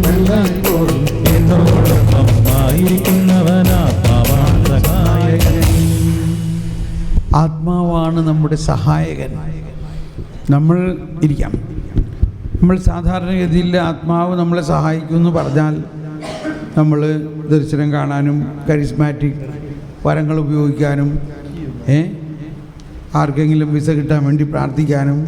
വെള്ളം പോലും എന്നോടൊപ്പം ആയിരിക്കുന്നവനാത്മാവാണ് സഹായകൻ. ആത്മാവാണ് നമ്മുടെ സഹായകൻ. നമ്മൾ ഇരിക്കാം. നമ്മൾ സാധാരണഗതിയിൽ ആത്മാവ് നമ്മളെ സഹായിക്കുമെന്ന് പറഞ്ഞാൽ നമ്മൾ ദർശനം കാണാനും കരിസ്മാറ്റിക് വരങ്ങൾ ഉപയോഗിക്കാനും ആർക്കെങ്കിലും വിസ കിട്ടാൻ വേണ്ടി പ്രാർത്ഥിക്കാനും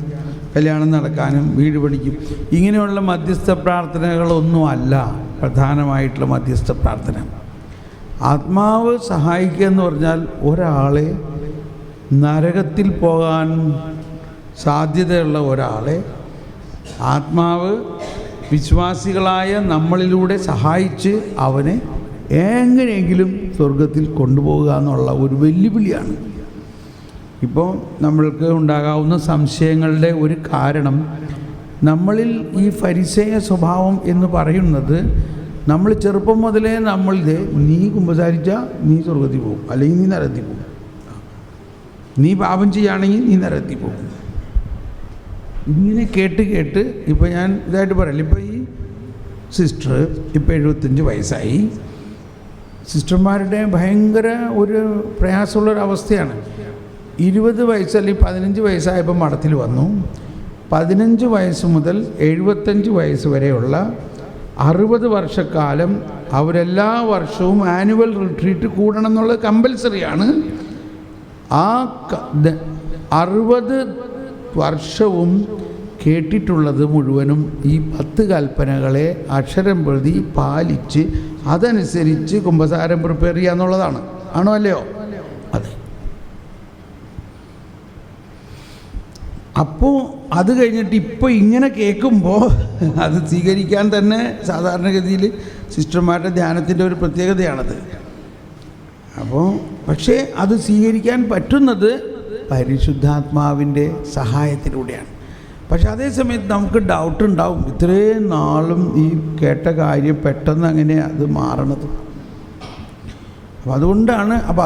കല്യാണം നടക്കാനും വീട് പണിക്കും ഇങ്ങനെയുള്ള മധ്യസ്ഥ പ്രാർത്ഥനകളൊന്നുമല്ല പ്രധാനമായിട്ടുള്ള മധ്യസ്ഥ പ്രാർത്ഥന. ആത്മാവ് സഹായിക്കുക എന്ന് പറഞ്ഞാൽ ഒരാളെ നരകത്തിൽ പോകാൻ സാധ്യതയുള്ള ഒരാളെ ആത്മാവ് വിശ്വാസികളായ നമ്മളിലൂടെ സഹായിച്ച് അവനെ എങ്ങനെയെങ്കിലും സ്വർഗത്തിൽ കൊണ്ടുപോകുക എന്നുള്ള ഒരു വെല്ലുവിളിയാണ്. ഇപ്പോൾ നമ്മൾക്ക് ഉണ്ടാകാവുന്ന സംശയങ്ങളുടെ ഒരു കാരണം നമ്മളിൽ ഈ ഫരിസേയ സ്വഭാവം എന്ന് പറയുന്നത് നമ്മൾ ചെറുപ്പം മുതലേ നമ്മളിത് നീ കുമ്പസാരിച്ചാൽ നീ സ്വർഗത്തിൽ പോകും, അല്ലെങ്കിൽ നീ നരകത്തിൽ പോകും, നീ പാപം ചെയ്യുകയാണെങ്കിൽ നീ നരകത്തിൽ പോകും. ഇങ്ങനെ കേട്ട് കേട്ട് ഇപ്പോൾ ഞാൻ ഇതായിട്ട് പറയില്ല. ഇപ്പോൾ ഈ സിസ്റ്റർ ഇപ്പോൾ 75 വയസ്സായി. സിസ്റ്റർമാരുടെ ഭയങ്കര ഒരു പ്രയാസമുള്ളൊരവസ്ഥയാണ്. 20 വയസ്സ് അല്ലെങ്കിൽ 15 വയസ്സായപ്പോൾ മഠത്തിൽ വന്നു. 15 വയസ്സ് മുതൽ 75 വയസ്സ് വരെയുള്ള 60 വർഷക്കാലം അവരെല്ലാ വർഷവും ആനുവൽ റിട്രീറ്റ് കൂടണം എന്നുള്ളത് കമ്പൽസറിയാണ്. ആ 60 വർഷവും കേട്ടിട്ടുള്ളത് മുഴുവനും ഈ 10 കൽപ്പനകളെ അക്ഷരം പ്രതി പാലിച്ച് അതനുസരിച്ച് കുമ്പസാരം പ്രിപ്പയർ ചെയ്യുക എന്നുള്ളതാണ്. ആണോ അല്ലയോ? അതെ. അപ്പോൾ അത് കഴിഞ്ഞിട്ട് ഇപ്പോൾ ഇങ്ങനെ കേൾക്കുമ്പോൾ അത് സ്വീകരിക്കാൻ തന്നെ സാധാരണഗതിയിൽ സിസ്റ്റർമാരുടെ ധ്യാനത്തിൻ്റെ ഒരു പ്രത്യേകതയാണത്. അപ്പോൾ പക്ഷേ അത് സ്വീകരിക്കാൻ പറ്റുന്നത് പരിശുദ്ധാത്മാവിൻ്റെ സഹായത്തിലൂടെയാണ്. പക്ഷെ അതേസമയത്ത് നമുക്ക് ഡൗട്ട് ഉണ്ടാവും, ഇത്രയും നാളും ഈ കേട്ട കാര്യം പെട്ടെന്ന് അങ്ങനെ അത് മാറണത്.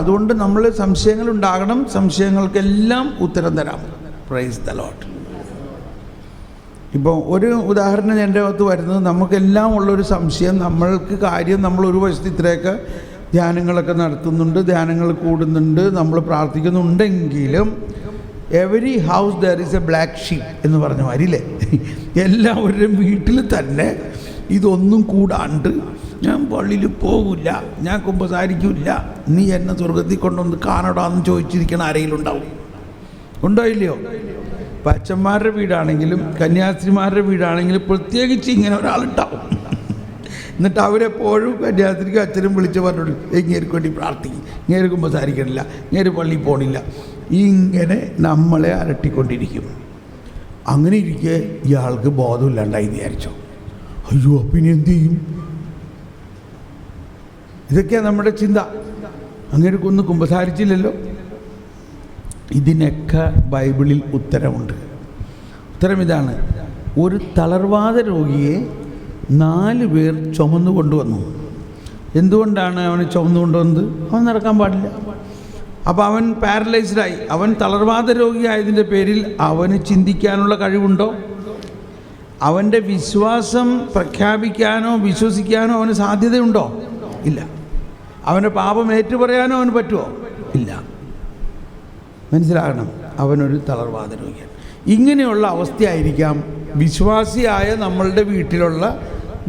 അതുകൊണ്ട് നമ്മൾ സംശയങ്ങൾ ഉണ്ടാകണം. സംശയങ്ങൾക്കെല്ലാം ഉത്തരം തരാം. Praise the Lord. ഇപ്പോൾ ഒരു ഉദാഹരണം എൻ്റെ അകത്ത് വരുന്നത്, നമുക്കെല്ലാം ഉള്ളൊരു സംശയം, നമ്മൾക്ക് കാര്യം നമ്മൾ ഒരു വശത്ത് ഇത്രയൊക്കെ ധ്യാനങ്ങളൊക്കെ നടത്തുന്നുണ്ട്, ധ്യാനങ്ങൾ കൂടുന്നുണ്ട്, നമ്മൾ പ്രാർത്ഥിക്കുന്നുണ്ടെങ്കിലും every house there is a black sheep എന്ന് പറഞ്ഞ മാതിരില്ലേ, എല്ലാവരുടെയും വീട്ടിൽ തന്നെ ഇതൊന്നും കൂടാണ്ട് ഞാൻ പള്ളിയിൽ പോകില്ല, ഞാൻ കുമ്പസാരിക്കില്ല, നീ എന്നെ സ്വർഗത്തിൽ കൊണ്ടൊന്ന് കാണടാന്ന് ചോദിച്ചിരിക്കണ ആരെങ്കിലും ഉണ്ടാവും? ഉണ്ടോ ഇല്ലയോ? ഇപ്പം അച്ഛന്മാരുടെ വീടാണെങ്കിലും കന്യാസ്ത്രീമാരുടെ വീടാണെങ്കിലും പ്രത്യേകിച്ച് ഇങ്ങനെ ഒരാളുണ്ടാവും. എന്നിട്ട് അവരെപ്പോഴും കന്യാസ്ത്രീക്ക് അച്ഛനും വിളിച്ച് പറഞ്ഞോളൂ, ഇങ്ങേർക്ക് വേണ്ടി പ്രാർത്ഥിക്കും, ഇങ്ങേര് കുമ്പസാരിക്കണില്ല, ഇങ്ങേര് പള്ളിയിൽ പോകണില്ല, ഇങ്ങനെ നമ്മളെ അലട്ടിക്കൊണ്ടിരിക്കും. അങ്ങനെ ഇരിക്കെ ഇയാൾക്ക് ബോധമില്ലാണ്ടായി വിചാരിച്ചോ, അയ്യോ പിന്നെ എന്തു ചെയ്യും? ഇതൊക്കെയാണ് നമ്മുടെ ചിന്ത. അങ്ങേർക്കൊന്നും കുമ്പസാരിച്ചില്ലല്ലോ. ഇതിനൊക്കെ ബൈബിളിൽ ഉത്തരമുണ്ട്. ഉത്തരം ഇതാണ്: ഒരു തളർവാദ രോഗിയെ 4 പേർ ചുമന്നു കൊണ്ടുവന്നു. എന്തുകൊണ്ടാണ് അവനെ ചുമന്നു കൊണ്ടുവന്നത്? അവൻ നടക്കാൻ പാടില്ല. അപ്പോൾ അവൻ പാരലൈസ്ഡായി. അവൻ തളർവാദ രോഗിയായതിൻ്റെ പേരിൽ അവന് ചിന്തിക്കാനുള്ള കഴിവുണ്ടോ? അവൻ്റെ വിശ്വാസം പ്രഖ്യാപിക്കാനോ വിശ്വസിക്കാനോ അവന് സാധ്യതയുണ്ടോ? ഇല്ല. അവൻ്റെ പാപം ഏറ്റുപറയാനോ അവന് പറ്റുമോ? ഇല്ല. മനസ്സിലാകണം, അവനൊരു തളർവാദ രോഗിയാണ്. ഇങ്ങനെയുള്ള അവസ്ഥയായിരിക്കാം വിശ്വാസിയായ നമ്മളുടെ വീട്ടിലുള്ള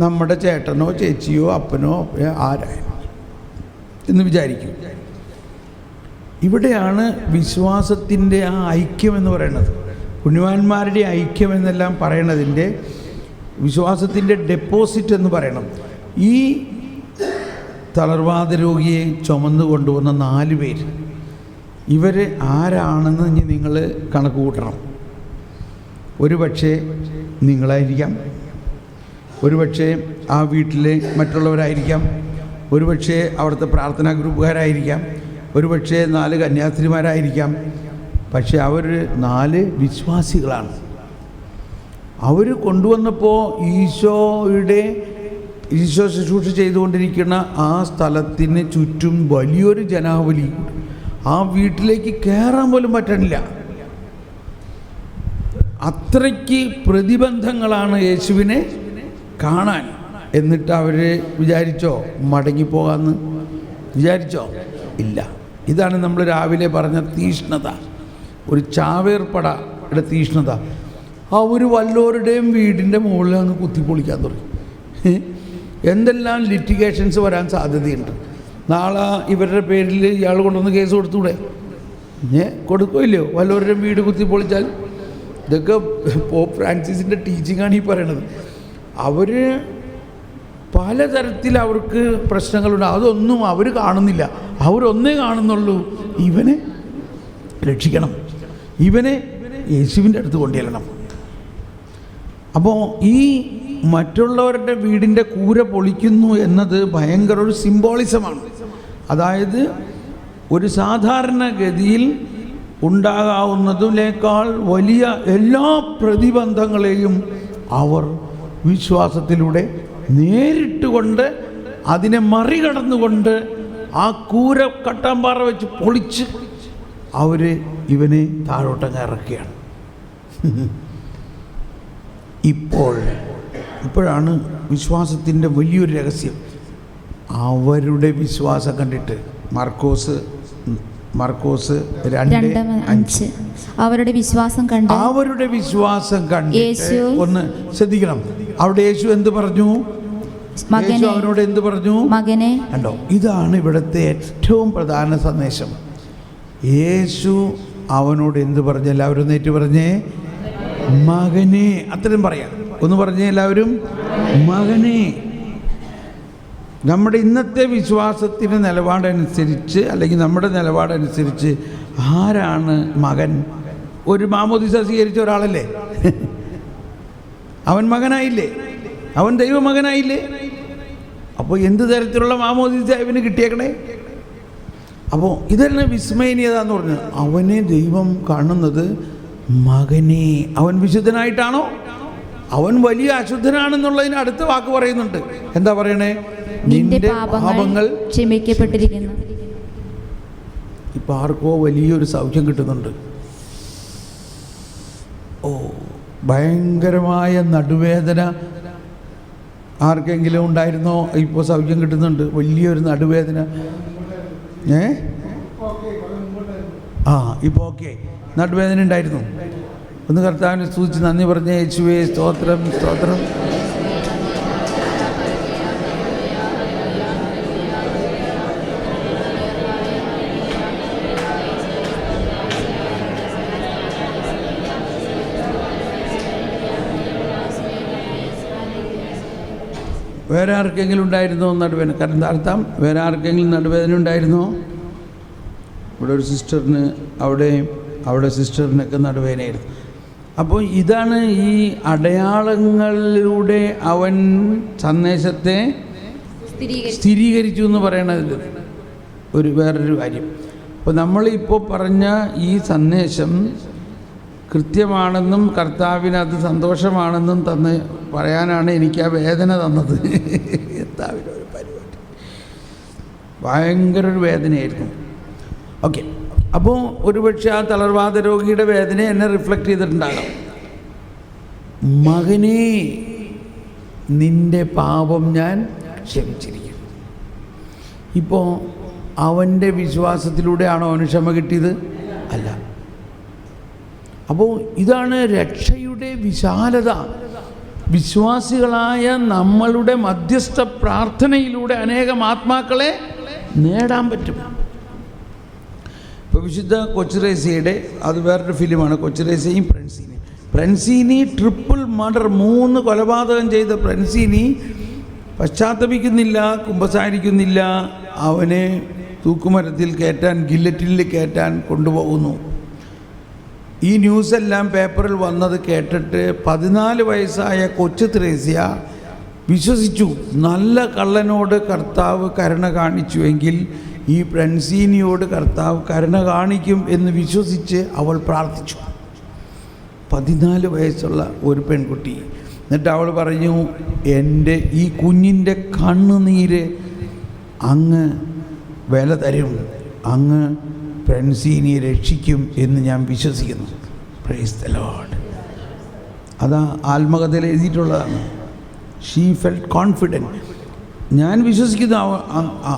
നമ്മുടെ ചേട്ടനോ ചേച്ചിയോ അപ്പനോ ആരായാലും എന്ന് വിചാരിക്കും. ഇവിടെയാണ് വിശ്വാസത്തിൻ്റെ ആ ഐക്യം എന്ന് പറയുന്നത്, പുണ്യവാന്മാരുടെ ഐക്യം എന്നെല്ലാം പറയണതിൻ്റെ വിശ്വാസത്തിൻ്റെ ഡെപ്പോസിറ്റ് എന്ന് പറയണം. ഈ തളർവാദ രോഗിയെ ചുമന്നു കൊണ്ടുവന്ന 4 പേര്, ഇവർ ആരാണെന്ന് ഇനി നിങ്ങൾ കണക്ക് കൂട്ടണം. ഒരു പക്ഷേ നിങ്ങളായിരിക്കാം, ഒരു പക്ഷേ ആ വീട്ടിലെ മറ്റുള്ളവരായിരിക്കാം, ഒരു പക്ഷേ അവിടുത്തെ പ്രാർത്ഥനാ ഗ്രൂപ്പുകാരായിരിക്കാം, ഒരു പക്ഷേ 4 കന്യാസ്ത്രീമാരായിരിക്കാം. പക്ഷെ അവർ 4 വിശ്വാസികളാണ്. അവർ കൊണ്ടുവന്നപ്പോൾ ഈശോ ശുശ്രൂഷ ചെയ്തുകൊണ്ടിരിക്കുന്ന ആ സ്ഥലത്തിന് ചുറ്റും വലിയൊരു ജനാവലി. ആ വീട്ടിലേക്ക് കയറാൻ പോലും പറ്റണില്ല. അത്രയ്ക്ക് പ്രതിബന്ധങ്ങളാണ് യേശുവിനെ കാണാൻ. എന്നിട്ട് അവർ വിചാരിച്ചോ മടങ്ങിപ്പോകാമെന്ന്? വിചാരിച്ചോ? ഇല്ല. ഇതാണ് നമ്മൾ രാവിലെ പറഞ്ഞ തീഷ്ണത, ഒരു ചാവേർപ്പടയുടെ തീഷ്ണത. അവർ വല്ലവരുടെയും വീടിൻ്റെ മുകളിൽ അങ്ങ് കുത്തിപ്പൊളിക്കാൻ തുടങ്ങി. എന്തെല്ലാം ലിറ്റിഗേഷൻസ് വരാൻ സാധ്യതയുണ്ട്. നാളെ ഇവരുടെ പേരിൽ ഇയാൾ കൊണ്ടുവന്ന് കേസ് കൊടുത്തൂടെ? കൊടുക്കില്ലയോ? വല്ലവരുടെയും വീട് കുത്തിപ്പൊളിച്ചാൽ. ഇതൊക്കെ പോപ്പ് ഫ്രാൻസിസിൻ്റെ ടീച്ചിങ്ങാണ് ഈ പറയണത്. അവർ പലതരത്തിൽ അവർക്ക് പ്രശ്നങ്ങളുണ്ട്. അതൊന്നും അവർ കാണുന്നില്ല. അവരൊന്നേ കാണുന്നുള്ളൂ, ഇവനെ രക്ഷിക്കണം, ഇവനെ യേശുവിൻ്റെ അടുത്ത് കൊണ്ടുചെല്ലണം. അപ്പോൾ ഈ മറ്റുള്ളവരുടെ വീടിൻ്റെ കൂര പൊളിക്കുന്നു എന്നത് ഭയങ്കര ഒരു സിംബോളിസമാണ്. അതായത് ഒരു സാധാരണഗതിയിൽ ഉണ്ടാകാവുന്നതിനേക്കാൾ വലിയ എല്ലാ പ്രതിബന്ധങ്ങളെയും അവർ വിശ്വാസത്തിലൂടെ നേരിട്ടുകൊണ്ട് അതിനെ മറികടന്നുകൊണ്ട് ആ കൂര കട്ടാമ്പാറ വെച്ച് പൊളിച്ച് അവർ ഇവനെ താഴോട്ടങ്ങ് ഇറക്കുകയാണ്. ഇപ്പോഴാണ് വിശ്വാസത്തിൻ്റെ വലിയൊരു രഹസ്യം. അവരുടെ വിശ്വാസം കണ്ടിട്ട് മർക്കോസ് 2:5 അവരുടെ വിശ്വാസം കണ്ടിട്ട് ഒന്ന് ശ്രദ്ധിക്കണം. അവിടെ യേശു എന്ത് പറഞ്ഞു? യേശു അവനോട് എന്ത് പറഞ്ഞു? മകനെ. കണ്ടോ, ഇതാണ് ഇവിടുത്തെ ഏറ്റവും പ്രധാന സന്ദേശം. യേശു അവനോട് എന്ത് പറഞ്ഞു? എല്ലാവരും നേറ്റ് പറഞ്ഞേ, മകനെ. അത്രയും പറയാം. ഒന്ന് പറഞ്ഞേ എല്ലാവരും, മകനെ. നമ്മുടെ ഇന്നത്തെ വിശ്വാസത്തിൻ്റെ നിലപാടനുസരിച്ച്, അല്ലെങ്കിൽ നമ്മുടെ നിലപാടനുസരിച്ച് ആരാണ് മകൻ? ഒരു മാമോദിസ സ്വീകരിച്ച ഒരാളല്ലേ? അവൻ മകനായില്ലേ? അവൻ ദൈവമകനായില്ലേ? അപ്പോൾ എന്ത് തരത്തിലുള്ള മാമോദിസ ഇവന് കിട്ടിയേക്കണേ? അപ്പോൾ ഇതെല്ലാം വിസ്മയനീയത എന്ന് പറഞ്ഞ് അവനെ ദൈവം കാണുന്നത് മകനെ. അവൻ വിശുദ്ധനായിട്ടാണോ? അവൻ വലിയ അശുദ്ധനാണെന്നുള്ളതിന് അടുത്ത വാക്ക് പറയുന്നുണ്ട്. എന്താ പറയണേ? നിന്റെ പാപങ്ങൾ ക്ഷമിക്കപ്പെട്ടിരിക്കുന്നു. ഇപ്പം ആർക്കോ വലിയൊരു സൗഖ്യം കിട്ടുന്നുണ്ട്. ഭയങ്കരമായ നടുവേദന ആർക്കെങ്കിലും ഉണ്ടായിരുന്നോ? ഇപ്പോൾ സൗഖ്യം കിട്ടുന്നുണ്ട്. വലിയൊരു നടുവേദന. ഇപ്പോൾ ഓക്കെ. നടുവേദന ഉണ്ടായിരുന്നു. ഒന്ന് കർത്താവിനെ സ്തുതിച്ച് നന്ദി പറഞ്ഞ യേശുവേ സ്തോത്രം, സ്തോത്രം. വേറെ ആർക്കെങ്കിലും ഉണ്ടായിരുന്നോ നടുവേദന? കാരണം അർത്ഥം വേറെ ആർക്കെങ്കിലും നടുവേദന ഉണ്ടായിരുന്നോ? ഇവിടെ ഒരു സിസ്റ്ററിന്, അവിടെ സിസ്റ്ററിനൊക്കെ നടുവേദനയായിരുന്നു. അപ്പോൾ ഇതാണ് ഈ അടയാളങ്ങളിലൂടെ അവൻ സന്ദേശത്തെ സ്ഥിരീകരിച്ചു എന്ന് പറയണതിൽ വേറൊരു കാര്യം. അപ്പോൾ നമ്മളിപ്പോൾ പറഞ്ഞ ഈ സന്ദേശം കൃത്യമാണെന്നും കർത്താവിന് അത് സന്തോഷമാണെന്നും പറയാനാണ് എനിക്ക് ആ വേദന തന്നത്. കർത്താവിനൊരു പരിപാടി ഭയങ്കര ഒരു വേദനയായിരുന്നു. ഓക്കെ. അപ്പോൾ ഒരുപക്ഷെ ആ തളർവാദ രോഗിയുടെ വേദന എന്നെ റിഫ്ലക്റ്റ് ചെയ്തിട്ടുണ്ടാകാം. മകനേ, നിൻ്റെ പാപം ഞാൻ ക്ഷമിച്ചിരിക്കുന്നു. ഇപ്പോൾ അവൻ്റെ വിശ്വാസത്തിലൂടെയാണോ അവന് ക്ഷമ കിട്ടിയത്? അല്ല. അപ്പോൾ ഇതാണ് രക്ഷയുടെ വിശാലത. വിശ്വാസികളായ നമ്മളുടെ മധ്യസ്ഥ പ്രാർത്ഥനയിലൂടെ അനേകം ആത്മാക്കളെ നേടാൻ പറ്റും. ഇപ്പോൾ വിശുദ്ധ കൊച്ചുറേസ്യയുടെ, അത് വേറൊരു ഫിലിമാണ്, കൊച്ചുറേസ്യയും ഫ്രൻസീനി ട്രിപ്പിൾ മർഡർ, 3 കൊലപാതകം ചെയ്ത ഫ്രൻസീനി പശ്ചാത്തപിക്കുന്നില്ല, കുമ്പസാരിക്കുന്നില്ല. അവനെ തൂക്കുമരത്തിൽ കയറ്റാൻ, ഗില്ലറ്റിനിൽ കയറ്റാൻ കൊണ്ടുപോകുന്നു. ഈ ന്യൂസെല്ലാം പേപ്പറിൽ വന്നത് കേട്ടിട്ട് 14 വയസ്സായ കൊച്ചു ത്രേസ്യ വിശ്വസിച്ചു. നല്ല കള്ളനോട് കർത്താവ് കരുണ കാണിച്ചുവെങ്കിൽ ഈ ഫ്രൻസീനിയോട് കർത്താവ് കരുണ കാണിക്കും എന്ന് വിശ്വസിച്ച് അവൾ പ്രാർത്ഥിച്ചു. 14 വയസ്സുള്ള ഒരു പെൺകുട്ടി. എന്നിട്ട് അവൾ പറഞ്ഞു, എൻ്റെ ഈ കുഞ്ഞിൻ്റെ കണ്ണുനീര് അങ്ങ് വില തരും, അങ്ങ് ഫ്രൻസീനിയെ രക്ഷിക്കും എന്ന് ഞാൻ വിശ്വസിക്കുന്നു. Praise the Lord. അതാ ആത്മകഥയിൽ എഴുതിയിട്ടുള്ളതാണ്. She felt confident. ഞാൻ വിശ്വസിക്കുന്നു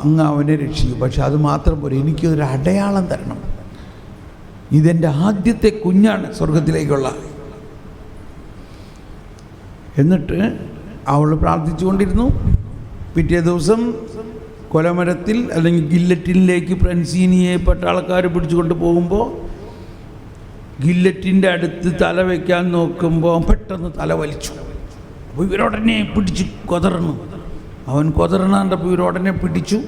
അങ്ങ് അവനെ രക്ഷിക്കും, പക്ഷെ അത് മാത്രം പോരെ, എനിക്കൊരു അടയാളം തരണം. ഇതെൻ്റെ ആദ്യത്തെ കുഞ്ഞാണ് സ്വർഗത്തിലേക്കുള്ള. എന്നിട്ട് അവൾ പ്രാർത്ഥിച്ചുകൊണ്ടിരുന്നു. പിറ്റേ ദിവസം കൊലമരത്തിൽ അല്ലെങ്കിൽ ഗില്ലറ്റിനിലേക്ക് ഫ്രൻസീനിയെ പട്ടാളക്കാർ പിടിച്ചുകൊണ്ട് പോകുമ്പോൾ ഗില്ലറ്റിൻ്റെ അടുത്ത് തല വയ്ക്കാൻ നോക്കുമ്പോൾ പെട്ടെന്ന് തല വലിച്ചു. അപ്പോൾ ഇവരുടനെ പിടിച്ച് കൊതറന്നു. അവൻ കൊതറണാണ്ടപ്പോൾ ഇവരുടനെ പിടിച്ചു.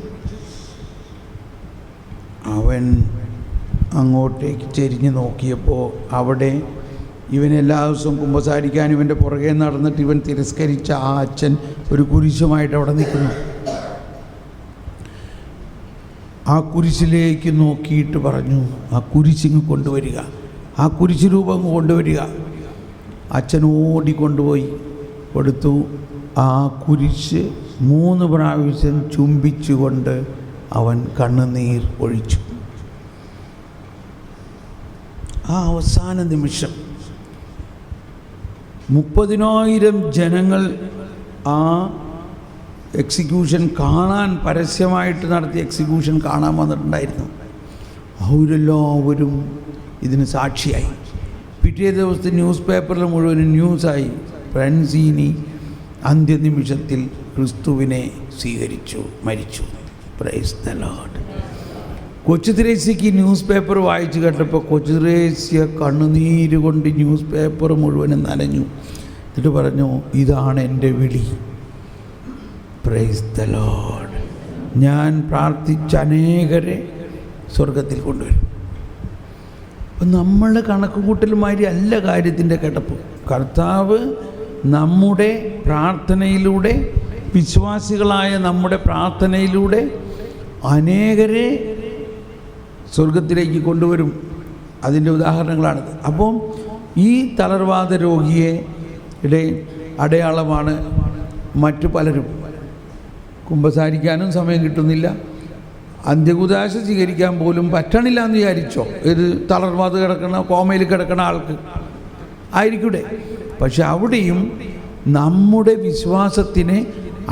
അവൻ അങ്ങോട്ടേക്ക് ചെരിഞ്ഞ് നോക്കിയപ്പോൾ അവിടെ ഇവൻ എല്ലാ ദിവസവും കുമ്പസാരിക്കാൻ ഇവൻ്റെ പുറകെ നടന്നിട്ട് ഇവൻ തിരസ്കരിച്ച ആ അച്ഛൻ ഒരു കുരിശുമായിട്ട് അവിടെ നിൽക്കുന്നു. ആ കുരിശിലേക്ക് നോക്കിയിട്ട് പറഞ്ഞു, ആ കുരിശിങ്ങ് കൊണ്ടുവരിക, ആ കുരിശ് രൂപം കൊണ്ടുവരിക. അച്ഛൻ ഓടിക്കൊണ്ടുപോയി കൊടുത്തു. ആ കുരിശ് 3 പ്രാവശ്യം ചുംബിച്ചുകൊണ്ട് അവൻ കണ്ണുനീർ ഒഴിച്ചു. ആ അവസാന നിമിഷം 30,000 ജനങ്ങൾ ആ എക്സിക്യൂഷൻ കാണാൻ, പരസ്യമായിട്ട് നടത്തിയ എക്സിക്യൂഷൻ കാണാൻ വന്നിട്ടുണ്ടായിരുന്നു. അവരെല്ലാവരും ഇതിന് സാക്ഷിയായി. പിറ്റേ ദിവസത്തെ ന്യൂസ് പേപ്പറിൽ മുഴുവനും ന്യൂസായി, ഫ്രൻസീനി അന്ത്യനിമിഷത്തിൽ ക്രിസ്തുവിനെ സ്വീകരിച്ചു, മരിച്ചു. Praise the Lord. കൊച്ചു ത്രേസ്യയ്ക്ക് ന്യൂസ് പേപ്പർ വായിച്ച് കേട്ടപ്പോൾ കൊച്ചു ത്രേസ്യ കണ്ണുനീര് കൊണ്ട് ന്യൂസ് പേപ്പർ മുഴുവനും നനഞ്ഞു. എന്നിട്ട് പറഞ്ഞു, ഇതാണ് എൻ്റെ വിളി. Praise the Lord. ഞാൻ പ്രാർത്ഥിച്ച അനേകരെ സ്വർഗത്തിൽ കൊണ്ടുവരും. അപ്പം നമ്മളുടെ കണക്കുകൂട്ടലുമാതിരി അല്ല കാര്യത്തിൻ്റെ കിടപ്പ്. കർത്താവ് നമ്മുടെ പ്രാർത്ഥനയിലൂടെ, വിശ്വാസികളായ നമ്മുടെ പ്രാർത്ഥനയിലൂടെ അനേകരെ സ്വർഗത്തിലേക്ക് കൊണ്ടുവരും. അതിൻ്റെ ഉദാഹരണങ്ങളാണിത്. അപ്പം ഈ തളർവാദ രോഗിയുടെ അടയാളമാണ് മറ്റു പലരും. കുമ്പസാരിക്കാനും സമയം കിട്ടുന്നില്ല, അന്ത്യകുദാശ സ്വീകരിക്കാൻ പോലും പറ്റണില്ല എന്ന് വിചാരിച്ചോ? ഇത് തളർവാദ കിടക്കണ, കോമയിൽ കിടക്കണ ആൾക്ക് ആയിരിക്കൂടെ? പക്ഷെ അവിടെയും നമ്മുടെ വിശ്വാസത്തിന്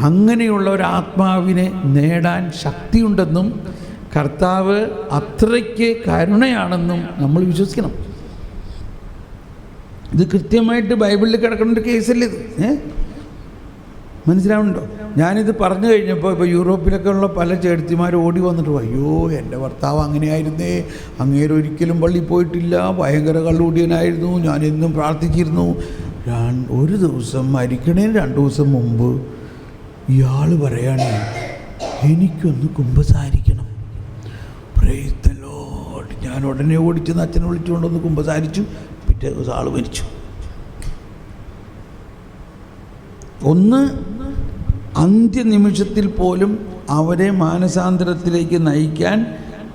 അങ്ങനെയുള്ള ഒരു ആത്മാവിനെ നേടാൻ ശക്തിയുണ്ടെന്നും കർത്താവ് അത്രയ്ക്ക് കരുണയാണെന്നും നമ്മൾ വിശ്വസിക്കണം. ഇത് കൃത്യമായിട്ട് ബൈബിളിൽ കിടക്കുന്ന ഒരു കേസല്ലേ ഇത്. മനസ്സിലാവുന്നുണ്ടോ? ഞാനിത് പറഞ്ഞു കഴിഞ്ഞപ്പോൾ ഇപ്പോൾ യൂറോപ്പിലൊക്കെ ഉള്ള പല ചേട്ടത്തിമാർ ഓടി വന്നിട്ട്, അയ്യോ എൻ്റെ ഭർത്താവ് അങ്ങനെയായിരുന്നേ, അങ്ങേര് ഒരിക്കലും പള്ളിയിൽ പോയിട്ടില്ല, ഭയങ്കര കള്ളുകൂടിയനായിരുന്നു, ഞാൻ എന്നും പ്രാർത്ഥിച്ചിരുന്നു. ഒരു ദിവസം മരിക്കണേന് 2 ദിവസം മുമ്പ് ഇയാൾ പറയാണ്, എനിക്കൊന്ന് കുമ്പസാരിക്കണം. Praise the Lord. ഞാൻ ഉടനെ ഓടിച്ചെന്ന് അച്ഛനെ വിളിച്ചുകൊണ്ടൊന്ന് കുമ്പസാരിച്ചു. പിറ്റേ ദിവസം ആൾ മരിച്ചു. ഒന്ന് അന്ത്യനിമിഷത്തിൽ പോലും അവരെ മാനസാന്തരത്തിലേക്ക് നയിക്കാൻ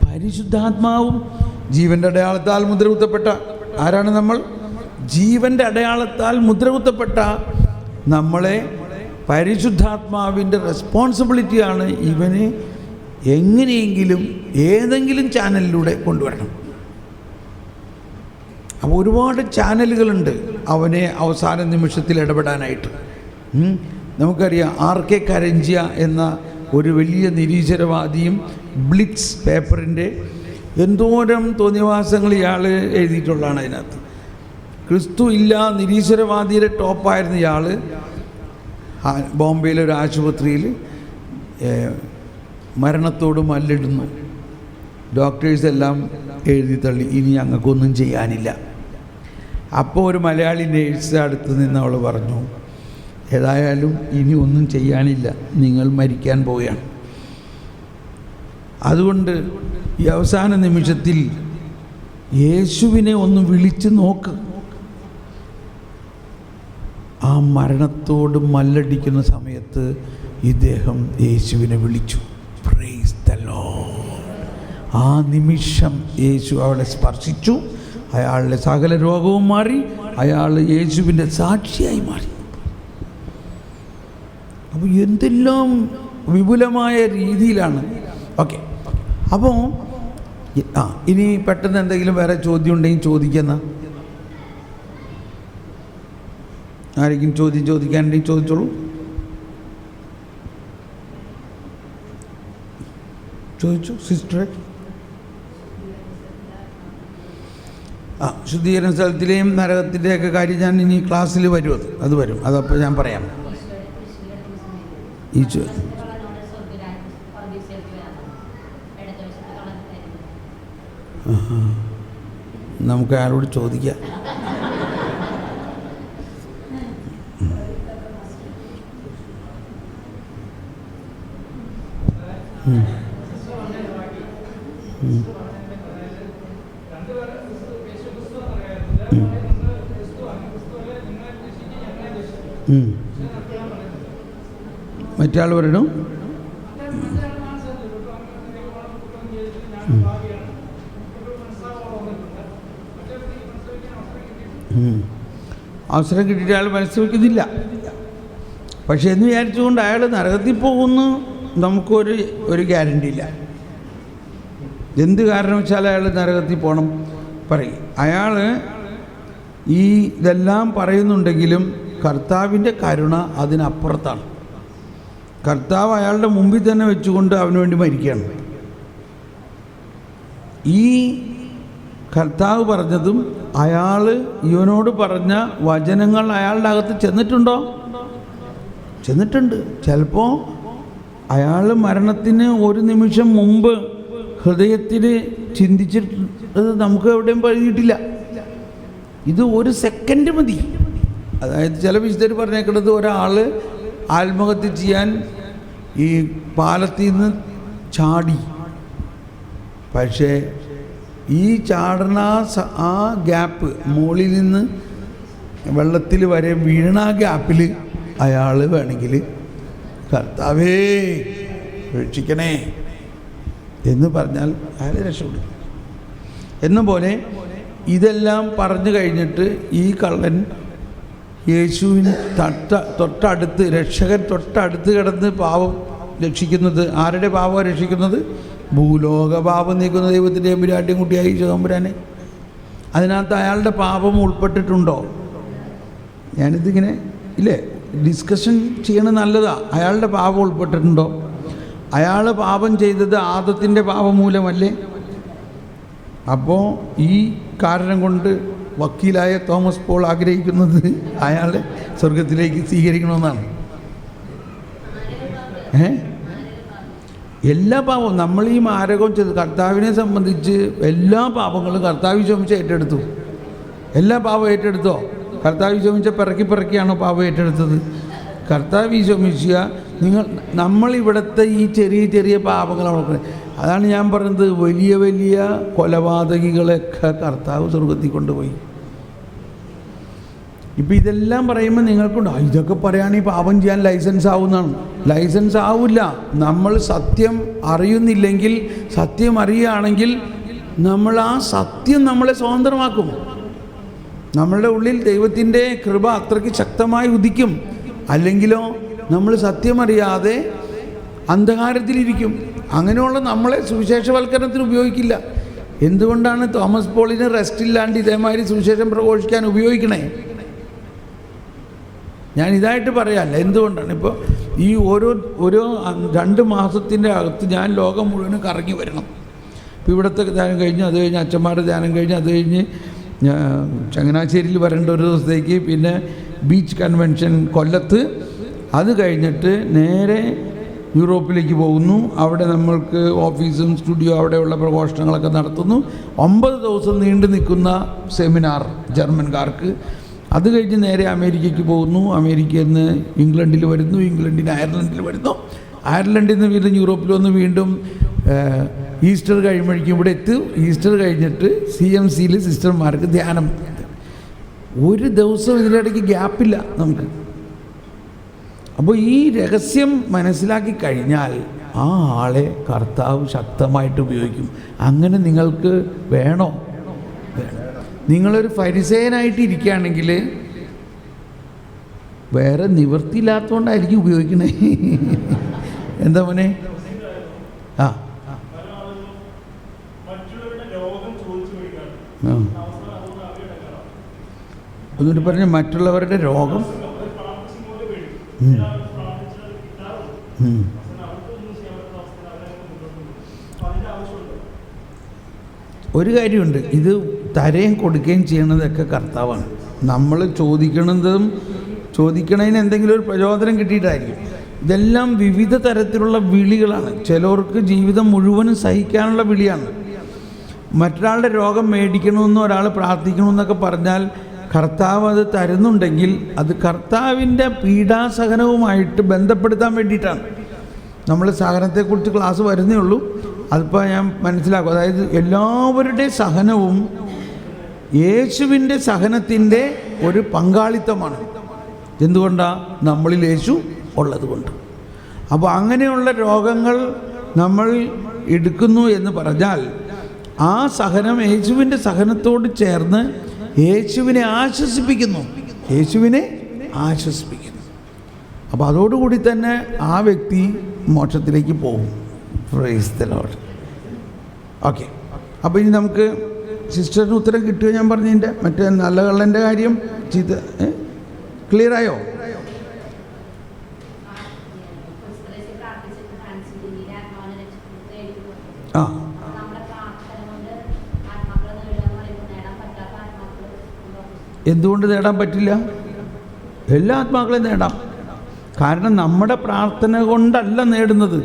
പരിശുദ്ധാത്മാവും, ജീവൻ്റെ അടയാളത്താൽ മുദ്രകുത്തപ്പെട്ട ആരാണ് നമ്മൾ? ജീവൻ്റെ അടയാളത്താൽ മുദ്രകുത്തപ്പെട്ട നമ്മളെ പരിശുദ്ധാത്മാവിൻ്റെ റെസ്പോൺസിബിലിറ്റിയാണ് ഇവനെ എങ്ങനെയെങ്കിലും ഏതെങ്കിലും ചാനലിലൂടെ കൊണ്ടുവരണം. അപ്പോൾ ഒരുപാട് ചാനലുകളുണ്ട് അവനെ അവസാന നിമിഷത്തിൽ ഇടപെടാനായിട്ട്. നമുക്കറിയാം, R.K. കരഞ്ചിയ എന്ന ഒരു വലിയ നിരീശ്വരവാദിയും ബ്ലിറ്റ്സ് പേപ്പറിൻ്റെ എന്തോരം തോന്നിവാസങ്ങൾ ഇയാൾ എഴുതിയിട്ടുള്ളതാണ്. അതിനകത്ത് ക്രിസ്തു ഇല്ല, നിരീശ്വരവാദിയുടെ ടോപ്പായിരുന്ന ഇയാൾ ബോംബെയിലെ ഒരു ആശുപത്രിയിൽ മരണത്തോട് മല്ലിടുന്നു. ഡോക്ടേഴ്സ് എല്ലാം എഴുതി തള്ളി, ഇനി ഞങ്ങൾക്കൊന്നും ചെയ്യാനില്ല. അപ്പോൾ ഒരു മലയാളി നേഴ്സ് അടുത്ത് നിന്ന് അവൾ പറഞ്ഞു, ഏതായാലും ഇനി ഒന്നും ചെയ്യാനില്ല, നിങ്ങൾ മരിക്കാൻ പോവുകയാണ്. അതുകൊണ്ട് ഈ അവസാന നിമിഷത്തിൽ യേശുവിനെ ഒന്ന് വിളിച്ച് നോക്ക്. ആ മരണത്തോട് മല്ലടിക്കുന്ന സമയത്ത് ഇദ്ദേഹം യേശുവിനെ വിളിച്ചു. Praise the Lord. ആ നിമിഷം യേശു അവളെ സ്പർശിച്ചു. അയാളുടെ സകല രോഗവും മാറി. അയാൾ യേശുവിൻ്റെ സാക്ഷിയായി മാറി. അപ്പോൾ എന്തെല്ലാം വിപുലമായ രീതിയിലാണ്. ഓക്കെ, അപ്പോൾ ഇനി പെട്ടെന്ന് എന്തെങ്കിലും വേറെ ചോദ്യം ഉണ്ടെങ്കിൽ ചോദിക്കുന്ന ആരെങ്കിലും ചോദിക്കാനുണ്ടെങ്കിൽ ചോദിച്ചോളൂ. ചോദിച്ചു സിസ്റ്ററെ. ശുദ്ധീകരണ സ്ഥലത്തിലെയും നരകത്തിൻ്റെയൊക്കെ കാര്യം ഞാൻ ഇനി ക്ലാസ്സിൽ വരും. അത് വരും, അതപ്പോൾ ഞാൻ പറയാം. ഈ നമുക്ക് അയാളോട് ചോദിക്കാം. മറ്റാൾ പറയണം. അവസരം കിട്ടിയിട്ട് അയാൾ മനസ്സിൽ വയ്ക്കുന്നില്ല. പക്ഷെ എന്ന് വിചാരിച്ചുകൊണ്ട് അയാൾ നരകത്തിൽ പോകുന്നു നമുക്കൊരു ഗ്യാരണ്ടി ഇല്ല. എന്ത് കാരണം വെച്ചാൽ അയാൾ നരകത്തിൽ പോകണം പറയും. അയാൾ ഈ ഇതെല്ലാം പറയുന്നുണ്ടെങ്കിലും കർത്താവിൻ്റെ കരുണ അതിനപ്പുറത്താണ്. കർത്താവ് അയാളുടെ മുമ്പിൽ തന്നെ വെച്ചുകൊണ്ട് അവന് വേണ്ടി മരിക്കുകയാണ്. ഈ കർത്താവ് പറഞ്ഞതും അയാൾ ഇവനോട് പറഞ്ഞ വചനങ്ങൾ അയാളുടെ അകത്ത് ചെന്നിട്ടുണ്ടോ? ചെന്നിട്ടുണ്ട്. ചിലപ്പോൾ അയാൾ മരണത്തിന് ഒരു നിമിഷം മുമ്പ് ഹൃദയത്തിൽ ചിന്തിച്ചിട്ട് നമുക്ക് എവിടെയും പഴകിയിട്ടില്ല. ഇത് ഒരു സെക്കൻഡ് മതി. അതായത് ചില വിശുദ്ധർ പറഞ്ഞേക്കുന്നത് ഒരാൾ ആത്മഹത്യ ചെയ്യാൻ ഈ പാലത്തിൽ നിന്ന് ചാടി, പക്ഷേ ഈ ചാടണ ആ ഗ്യാപ്പ് മുകളിൽ നിന്ന് വെള്ളത്തിൽ വരെ വീണ ആ ഗ്യാപ്പിൽ അയാൾ വേണമെങ്കിൽ കർത്താവേ രക്ഷിക്കണേ എന്ന് പറഞ്ഞാൽ അയാൾ രക്ഷപ്പെടും. എന്നുപോലെ ഇതെല്ലാം പറഞ്ഞു കഴിഞ്ഞിട്ട് ഈ കള്ളൻ യേശുവിന് തൊട്ടടുത്ത്, രക്ഷകൻ തൊട്ടടുത്ത് കിടന്ന് പാവം രക്ഷിക്കുന്നത്, ആരുടെ പാവം രക്ഷിക്കുന്നത്? ഭൂലോക പാപം നീക്കുന്ന ദൈവത്തിൻ്റെ എമ്പുരാട്ടിയും കുട്ടിയായി ശോമ്പുരാനെ. അതിനകത്ത് അയാളുടെ പാപം ഉൾപ്പെട്ടിട്ടുണ്ടോ? ഞാനിതിങ്ങനെ ഇല്ലേ ഡിസ്കഷൻ ചെയ്യണത് നല്ലതാണ്. അയാളുടെ പാപം ഉൾപ്പെട്ടിട്ടുണ്ടോ? അയാൾ പാപം ചെയ്തത് ആദത്തിൻ്റെ പാപം മൂലമല്ലേ? അപ്പോൾ ഈ കാരണം കൊണ്ട് വക്കീലായ തോമസ് പോൾ ആഗ്രഹിക്കുന്നത് അയാളെ സ്വർഗത്തിലേക്ക് സ്വീകരിക്കണമെന്നാണ്. എല്ലാ പാപവും നമ്മൾ ഈ മാരകം ചെയ്ത് കർത്താവിനെ സംബന്ധിച്ച് എല്ലാ പാപങ്ങളും കർത്താവ് ചുമച്ച് ഏറ്റെടുത്തു. എല്ലാ പാപവും ഏറ്റെടുത്തോ? കർത്താവ് ചുമച്ച പിറക്കിയാണോ പാപം ഏറ്റെടുത്തത്? കർത്താവ് ചുമച്ച നമ്മളിവിടുത്തെ ഈ ചെറിയ ചെറിയ പാപങ്ങളാണ്. അതാണ് ഞാൻ പറയുന്നത്, വലിയ വലിയ കൊലപാതകികളെയൊക്കെ കർത്താവ് സ്വർഗത്തിൽ കൊണ്ടുപോയി. ഇപ്പം ഇതെല്ലാം പറയുമ്പോൾ നിങ്ങൾക്കുണ്ട് ഇതൊക്കെ പറയുകയാണെങ്കിൽ പാപം ചെയ്യാൻ ലൈസൻസ് ആവുന്നതാണ്. ലൈസൻസ് ആവില്ല. നമ്മൾ സത്യം അറിയുന്നില്ലെങ്കിൽ, സത്യം അറിയുകയാണെങ്കിൽ നമ്മൾ ആ സത്യം നമ്മളെ സ്വതന്ത്രമാക്കും. നമ്മളുടെ ഉള്ളിൽ ദൈവത്തിൻ്റെ കൃപ അത്രയ്ക്ക് ശക്തമായി ഉദിക്കും. അല്ലെങ്കിലോ നമ്മൾ സത്യമറിയാതെ അന്ധകാരത്തിലിരിക്കും. അങ്ങനെയുള്ള നമ്മളെ സുവിശേഷവൽക്കരണത്തിന് ഉപയോഗിക്കില്ല. എന്തുകൊണ്ടാണ് തോമസ് പോളിന് റെസ്റ്റ് ഇല്ലാണ്ട് ഇതേമാതിരി സുവിശേഷം പ്രഘോഷിക്കാൻ ഉപയോഗിക്കണേ? ഞാൻ ഇതായിട്ട് പറയാമല്ല. എന്തുകൊണ്ടാണ്? ഇപ്പോൾ ഈ ഓരോ 2 മാസത്തിൻ്റെ അകത്ത് ഞാൻ ലോകം മുഴുവനും കറങ്ങി വരണം. ഇപ്പോൾ ഇവിടുത്തെ ധ്യാനം കഴിഞ്ഞ്, അത് കഴിഞ്ഞ് അച്ഛന്മാരുടെ ധ്യാനം കഴിഞ്ഞ്, അത് കഴിഞ്ഞ് ചങ്ങനാശ്ശേരിയിൽ വരേണ്ട ഒരു ദിവസത്തേക്ക്, പിന്നെ ബീച്ച് കൺവെൻഷൻ കൊല്ലത്ത്, അത് കഴിഞ്ഞിട്ട് നേരെ യൂറോപ്പിലേക്ക് പോകുന്നു. അവിടെ നമ്മൾക്ക് ഓഫീസും സ്റ്റുഡിയോ അവിടെയുള്ള പ്രഘോഷണങ്ങളൊക്കെ നടത്തുന്നു. 9 ദിവസം നീണ്ടു നിൽക്കുന്ന സെമിനാർ ജർമ്മൻകാർക്ക്. അത് കഴിഞ്ഞ് നേരെ അമേരിക്കയ്ക്ക് പോകുന്നു. അമേരിക്കയിൽ നിന്ന് ഇംഗ്ലണ്ടിൽ വരുന്നു. ഇംഗ്ലണ്ടിൽ നിന്ന് അയർലൻഡിൽ വരുന്നു. അയർലൻഡിൽ നിന്ന് വീണ്ടും യൂറോപ്പിൽ വന്ന് വീണ്ടും ഈസ്റ്റർ കഴിയുമ്പോഴേക്കും ഇവിടെ എത്തും. ഈസ്റ്റർ കഴിഞ്ഞിട്ട് CMCയിൽ സിസ്റ്റർമാർക്ക് ധ്യാനം. ഒരു ദിവസം ഇതിനിടയ്ക്ക് ഗ്യാപ്പില്ല നമുക്ക്. അപ്പോൾ ഈ രഹസ്യം മനസ്സിലാക്കി കഴിഞ്ഞാൽ ആ ആളെ കർത്താവ് ശക്തമായിട്ട് ഉപയോഗിക്കും. അങ്ങനെ നിങ്ങൾക്ക് വേണോ? വേണം. നിങ്ങളൊരു ഫരിസേയനായിട്ട് ഇരിക്കുകയാണെങ്കിൽ വേറെ നിവൃത്തിയില്ലാത്തതുകൊണ്ടായിരിക്കും ഉപയോഗിക്കണേ. എന്താ മോനെ? ഒന്നുകൂടി പറഞ്ഞ മറ്റുള്ളവരുടെ രോഗം. ഒരു കാര്യമുണ്ട്, ഇത് തരയും കൊടുക്കുകയും ചെയ്യണതൊക്കെ കർത്താവാണ്. നമ്മൾ ചോദിക്കണതിന് എന്തെങ്കിലും ഒരു പ്രചോദനം കിട്ടിയിട്ടായിരിക്കും. ഇതെല്ലാം വിവിധ തരത്തിലുള്ള വിളികളാണ്. ചിലർക്ക് ജീവിതം മുഴുവനും സഹിക്കാനുള്ള വിളിയാണ്. മറ്റൊരാളുടെ രോഗം മേടിക്കണമെന്നോ ഒരാൾ പ്രാർത്ഥിക്കണമെന്നൊക്കെ പറഞ്ഞാൽ കർത്താവ് അത് തരുന്നുണ്ടെങ്കിൽ അത് കർത്താവിൻ്റെ പീഡാസഹനവുമായിട്ട് ബന്ധപ്പെടുത്താൻ വേണ്ടിയിട്ടാണ്. നമ്മൾ സഹനത്തെക്കുറിച്ച് ക്ലാസ് വരുന്നേ ഉള്ളൂ, അതിപ്പോൾ ഞാൻ മനസ്സിലാക്കും. അതായത് എല്ലാവരുടെയും സഹനവും യേശുവിൻ്റെ സഹനത്തിൻ്റെ ഒരു പങ്കാളിത്തമാണ്. എന്തുകൊണ്ടാണ്? നമ്മളിൽ യേശു ഉള്ളത് കൊണ്ട്. അപ്പോൾ അങ്ങനെയുള്ള രോഗങ്ങൾ നമ്മൾ എടുക്കുന്നു എന്ന് പറഞ്ഞാൽ ആ സഹനം യേശുവിൻ്റെ സഹനത്തോട് ചേർന്ന് യേശുവിനെ ആശ്വസിപ്പിക്കുന്നു. അപ്പോൾ അതോടുകൂടി തന്നെ ആ വ്യക്തി മോക്ഷത്തിലേക്ക് പോകും. Praise the Lord. ഓക്കെ, അപ്പോൾ ഇനി നമുക്ക് സിസ്റ്ററിന് ഉത്തരം കിട്ടുമോ? ഞാൻ പറഞ്ഞതിൻ്റെ മറ്റേ നല്ല കള്ളൻ്റെ കാര്യം ക്ലിയറായോ? ആ, എന്തുകൊണ്ട് നേടാൻ പറ്റില്ല? എല്ലാ ആത്മാക്കളെയും നേടാം. കാരണം നമ്മുടെ പ്രാർത്ഥന കൊണ്ടല്ല നേടുന്നത്.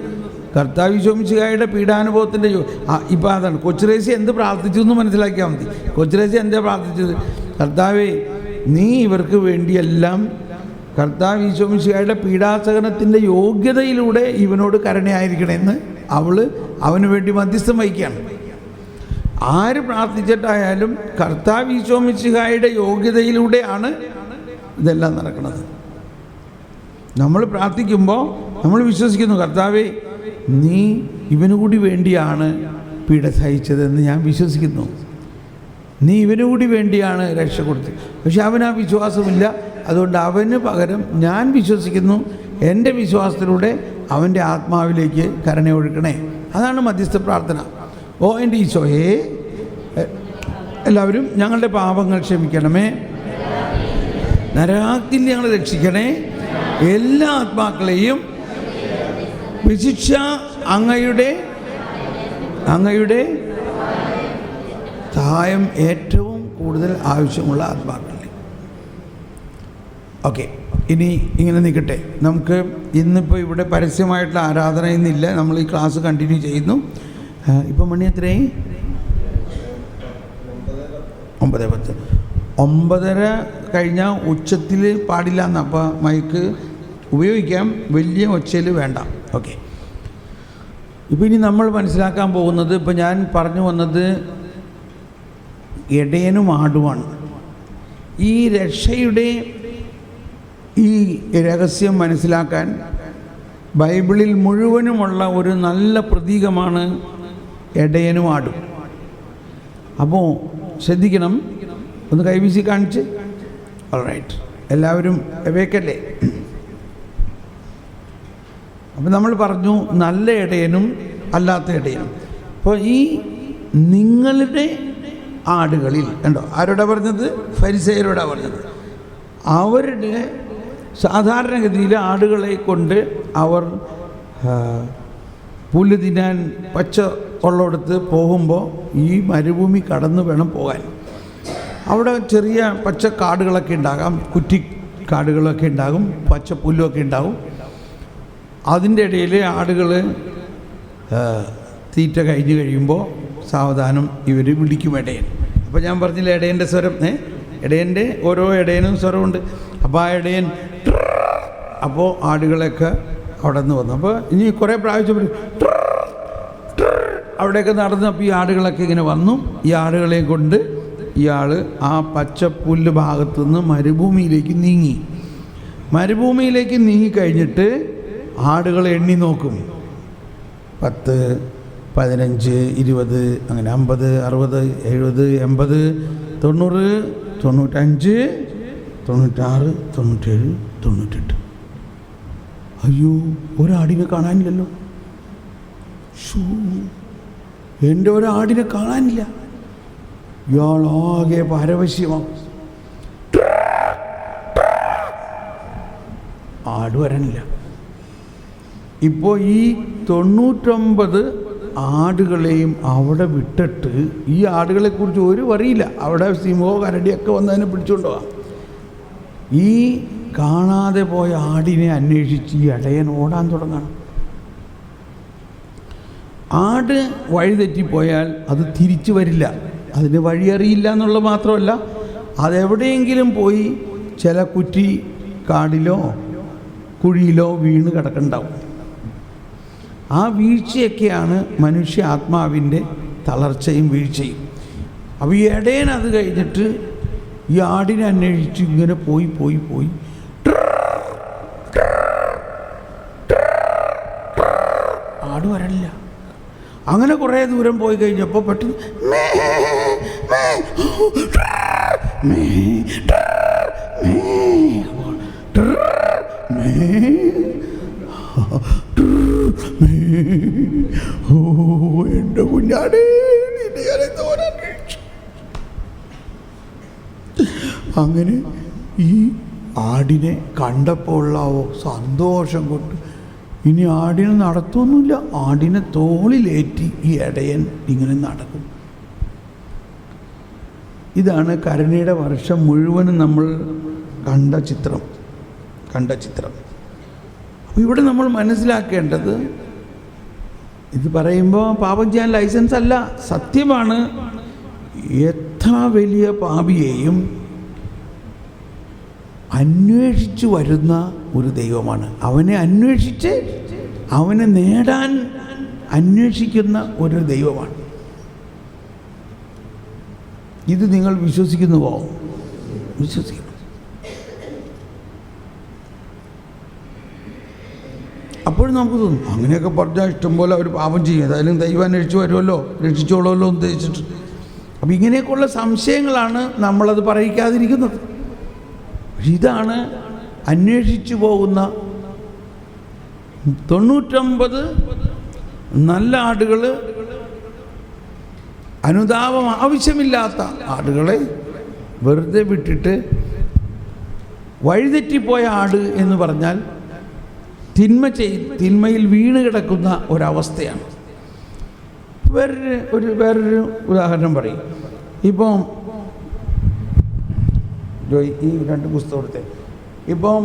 കർത്താവ് ഈശോമിശിഹായുടെ പീഡാനുഭവത്തിൻ്റെ ഇപ്പം അതാണ്. കൊച്ചുറേസി എന്ത് പ്രാർത്ഥിച്ചു എന്ന് മനസ്സിലാക്കിയാൽ മതി. കൊച്ചുറേസി എന്താ പ്രാർത്ഥിച്ചത്? കർത്താവേ, നീ ഇവർക്ക് വേണ്ടിയെല്ലാം കർത്താവ് ഈശോമിശിഹായുടെ പീഡാസഹനത്തിൻ്റെ യോഗ്യതയിലൂടെ ഇവനോട് കരുണയായിരിക്കണമെന്ന് അവന് വേണ്ടി മധ്യസ്ഥം വഹിക്കുകയാണ്. ആര് പ്രാർത്ഥിച്ചിട്ടായാലും കർത്താവ് ഈശോമിശിഹായുടെ യോഗ്യതയിലൂടെയാണ് ഇതെല്ലാം നടക്കുന്നത്. നമ്മൾ പ്രാർത്ഥിക്കുമ്പോൾ നമ്മൾ വിശ്വസിക്കുന്നു, കർത്താവേ, നീ ഇവനു കൂടി വേണ്ടിയാണ് പീഡ സഹിച്ചതെന്ന് ഞാൻ വിശ്വസിക്കുന്നു. നീ ഇവനു കൂടി വേണ്ടിയാണ് രക്ഷ കൊടുത്തത്. പക്ഷെ അവന് ആ വിശ്വാസമില്ല. അതുകൊണ്ട് അവന് പകരം ഞാൻ വിശ്വസിക്കുന്നു, എൻ്റെ വിശ്വാസത്തിലൂടെ അവൻ്റെ ആത്മാവിലേക്ക് കരുണ ഒഴുക്കണേ. അതാണ് മധ്യസ്ഥ പ്രാർത്ഥന. ഓ എൻ്റെ ഈശോയെ, എല്ലാവരും ഞങ്ങളുടെ പാപങ്ങൾ ക്ഷമിക്കണമേ, നരകാഗ്നിയിൽ ഞങ്ങളെ രക്ഷിക്കണേ, എല്ലാ ആത്മാക്കളെയും വിശിക്ഷ അങ്ങയുടെ സഹായം ഏറ്റവും കൂടുതൽ ആവശ്യമുള്ള ആത്മാക്കളെ. ഓക്കെ, ഇനി ഇങ്ങനെ നിൽക്കട്ടെ. നമുക്ക് ഇന്നിപ്പോൾ ഇവിടെ പരസ്യമായിട്ടുള്ള ആരാധന ഇന്നില്ല. നമ്മൾ ഈ ക്ലാസ് കണ്ടിന്യൂ ചെയ്യുന്നു. ഇപ്പം മണി എത്രയായി? 9:10. 9:30 കഴിഞ്ഞാൽ ഉച്ചത്തിൽ പാടില്ല എന്ന്. അപ്പോൾ മൈക്ക് ഉപയോഗിക്കാം, വലിയ ഒച്ചയിൽ വേണ്ട. ഓക്കെ, ഇപ്പോൾ ഇനി നമ്മൾ മനസ്സിലാക്കാൻ പോകുന്നത്, ഇപ്പോൾ ഞാൻ പറഞ്ഞു വന്നത് ഇടയനും ആടുമാണ്. ഈ രക്ഷയുടെ ഈ രഹസ്യം മനസ്സിലാക്കാൻ ബൈബിളിൽ മുഴുവനുമുള്ള ഒരു നല്ല പ്രതീകമാണ് ഇടയനും ആടും. അപ്പോൾ ശ്രദ്ധിക്കണം. ഒന്ന് കൈവീശി കാണിച്ച്. ഓൾറൈറ്റ്, എല്ലാവരും എവേക്കല്ലേ? അപ്പം നമ്മൾ പറഞ്ഞു നല്ല ഇടയനും അല്ലാത്ത ഇടയനും. അപ്പോൾ ഈ നിങ്ങളുടെ ആടുകളിൽ കണ്ടോ, ആരോടാ പറഞ്ഞത്? ഫരിസേയരോടാ പറഞ്ഞത്. അവരുടെ സാധാരണഗതിയിൽ ആടുകളെ കൊണ്ട് അവർ പുല്ല് തിന്നാൻ പച്ച ഉള്ളിടത്ത് പോകുമ്പോൾ ഈ മരുഭൂമി കടന്ന് വേണം പോകാൻ. അവിടെ ചെറിയ പച്ച കാടുകളൊക്കെ ഉണ്ടാകാം, കുറ്റി കാടുകളൊക്കെ ഉണ്ടാകും, പച്ച പുല്ലൊക്കെ ഉണ്ടാകും. അതിൻ്റെ ഇടയിൽ ആടുകൾ തീറ്റ കഴിഞ്ഞ് കഴിയുമ്പോൾ സാവധാനം ഇവർ വിളിക്കും ഇടയൻ. അപ്പോൾ ഞാൻ പറഞ്ഞില്ല ഇടയൻ്റെ സ്വരം, ഇടയൻ്റെ ഓരോ ഇടയനും സ്വരമുണ്ട്. അപ്പോൾ ആ ഇടയൻ അപ്പോൾ ആടുകളൊക്കെ അവിടെ നിന്ന് വന്നു. അപ്പോൾ ഇനി കുറേ പ്രാവശ്യം അവിടെയൊക്കെ നടന്നപ്പോൾ ഈ ആടുകളൊക്കെ ഇങ്ങനെ വന്നു. ഈ ആടുകളെ കൊണ്ട് ഇയാൾ ആ പച്ചപ്പുല്ല് ഭാഗത്തുനിന്ന് മരുഭൂമിയിലേക്ക് നീങ്ങി. മരുഭൂമിയിലേക്ക് നീങ്ങിക്കഴിഞ്ഞിട്ട് ആടുകളെ എണ്ണി നോക്കും. 10, 15, 20, അങ്ങനെ 50, 60, 70, 80, 90, 95, 96, 97, 98. അയ്യോ, ഒരാടിനെ കാണാനില്ലല്ലോ. എൻ്റെ ഒരാടിനെ കാണാനില്ല. ഇയാളാകെ പരവശ്യമാവും. ആട് വരാനില്ല. ഇപ്പോൾ ഈ 99 ആടുകളെയും അവിടെ വിട്ടിട്ട്, ഈ ആടുകളെക്കുറിച്ച് ഒരു അറിയില്ല, അവിടെ സിംഹമോ കരടിയൊക്കെ വന്നതിനെ പിടിച്ചുകൊണ്ട് പോകാം. ഈ കാണാതെ പോയ ആടിനെ അന്വേഷിച്ച് ഈ ഇടയൻ ഓടാൻ തുടങ്ങണം. ആട് വഴിതെറ്റിപ്പോയാൽ അത് തിരിച്ചു വരില്ല, അതിന് വഴിയറിയില്ല എന്നുള്ളത് മാത്രമല്ല, അതെവിടെയെങ്കിലും പോയി ചില കുറ്റി കാടിലോ കുഴിയിലോ വീണ് കിടക്കുന്നുണ്ടാവും. ആ വീഴ്ചയൊക്കെയാണ് മനുഷ്യ ആത്മാവിൻ്റെ തളർച്ചയും വീഴ്ചയും. അപ്പോൾ ഈ ഇടയൻ അത് കഴിഞ്ഞിട്ട് ഈ ആടിനെ അന്വേഷിച്ച് ഇങ്ങനെ പോയി പോയി പോയി ആട് വരണില്ല. അങ്ങനെ കുറേ ദൂരം പോയി കഴിഞ്ഞപ്പോൾ പെട്ടെന്ന് എൻ്റെ കുഞ്ഞാടേ, അങ്ങനെ ഈ ആടിനെ കണ്ടപ്പോൾ ഉള്ള സന്തോഷം കൊണ്ട് ഇനി ആടിനെ നടത്തൊന്നുമില്ല, ആടിനെ തോളിലേറ്റി ഈ ഇടയൻ ഇങ്ങനെ നടക്കും. ഇതാണ് കരുണയുടെ വർഷം മുഴുവനും നമ്മൾ കണ്ട ചിത്രം. അപ്പോൾ ഇവിടെ നമ്മൾ മനസ്സിലാക്കേണ്ടത്, ഇത് പറയുമ്പോൾ പാപം ചെയ്യാൻ ലൈസൻസ് അല്ല, സത്യമാണ്. എത്ര വലിയ പാപിയെയും അന്വേഷിച്ചു വരുന്ന ഒരു ദൈവമാണ്. അവനെ അന്വേഷിച്ച് അവനെ നേടാൻ അന്വേഷിക്കുന്ന ഒരു ദൈവമാണ്. ഇത് നിങ്ങൾ വിശ്വസിക്കുന്നുവോ? വിശ്വസിക്കണം. അപ്പോഴും നമുക്ക് തോന്നും, അങ്ങനെയൊക്കെ പറഞ്ഞാൽ ഇഷ്ടംപോലെ അവർ പാപം ചെയ്യും, ഏതായാലും ദൈവം അന്വേഷിച്ച് വരുമല്ലോ, രക്ഷിച്ചോളമല്ലോ എന്ന് ഉദ്ദേശിച്ചിട്ട്. അപ്പം ഇങ്ങനെയൊക്കെയുള്ള സംശയങ്ങളാണ് നമ്മളത് പറയിക്കാതിരിക്കുന്നത്. ഇതാണ് അന്വേഷിച്ചു പോകുന്ന 99 നല്ല ആടുകൾ, അനുതാപം ആവശ്യമില്ലാത്ത ആടുകളെ വെറുതെ വിട്ടിട്ട് വഴിതെറ്റിപ്പോയ ആട് എന്ന് പറഞ്ഞാൽ തിന്മയിൽ വീണ് കിടക്കുന്ന ഒരവസ്ഥയാണ്. വേറൊരു ഉദാഹരണം പറയും. ഇപ്പം ഈ 2 പുസ്തകത്തെ ഇപ്പം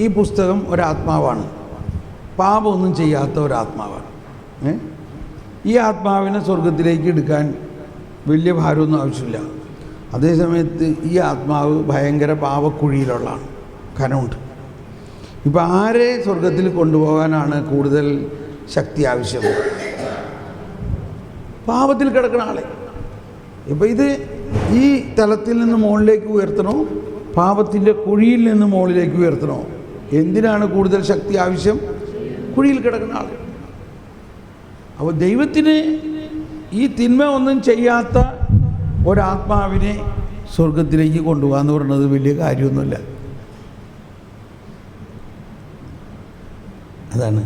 ഈ പുസ്തകം ഒരാത്മാവാണ്, പാപമൊന്നും ചെയ്യാത്ത ഒരാത്മാവാണ്. ഈ ആത്മാവിനെ സ്വർഗത്തിലേക്ക് എടുക്കാൻ വലിയ ഭാരമൊന്നും ആവശ്യമില്ല. അതേസമയത്ത് ഈ ആത്മാവ് ഭയങ്കര പാവക്കുഴിയിലുള്ളതാണ്, കനമുണ്ട്. ഇപ്പം ആരെ സ്വർഗത്തിൽ കൊണ്ടുപോകാനാണ് കൂടുതൽ ശക്തി ആവശ്യം? പാപത്തിൽ കിടക്കുന്ന ആളെ. ഇപ്പം ഇത് ഈ തലത്തിൽ നിന്ന് മുകളിലേക്ക് ഉയർത്തണോ, പാപത്തിൻ്റെ കുഴിയിൽ നിന്ന് മുകളിലേക്ക് ഉയർത്തണോ? എന്തിനാണ് കൂടുതൽ ശക്തി ആവശ്യം? കുഴിയിൽ കിടക്കുന്ന ആൾ. അപ്പോൾ ദൈവത്തിന് ഈ തിന്മ ഒന്നും ചെയ്യാത്ത ഒരാത്മാവിനെ സ്വർഗത്തിലേക്ക് കൊണ്ടുപോകാന്ന് പറയുന്നത് വലിയ കാര്യമൊന്നുമില്ല. അതാണ്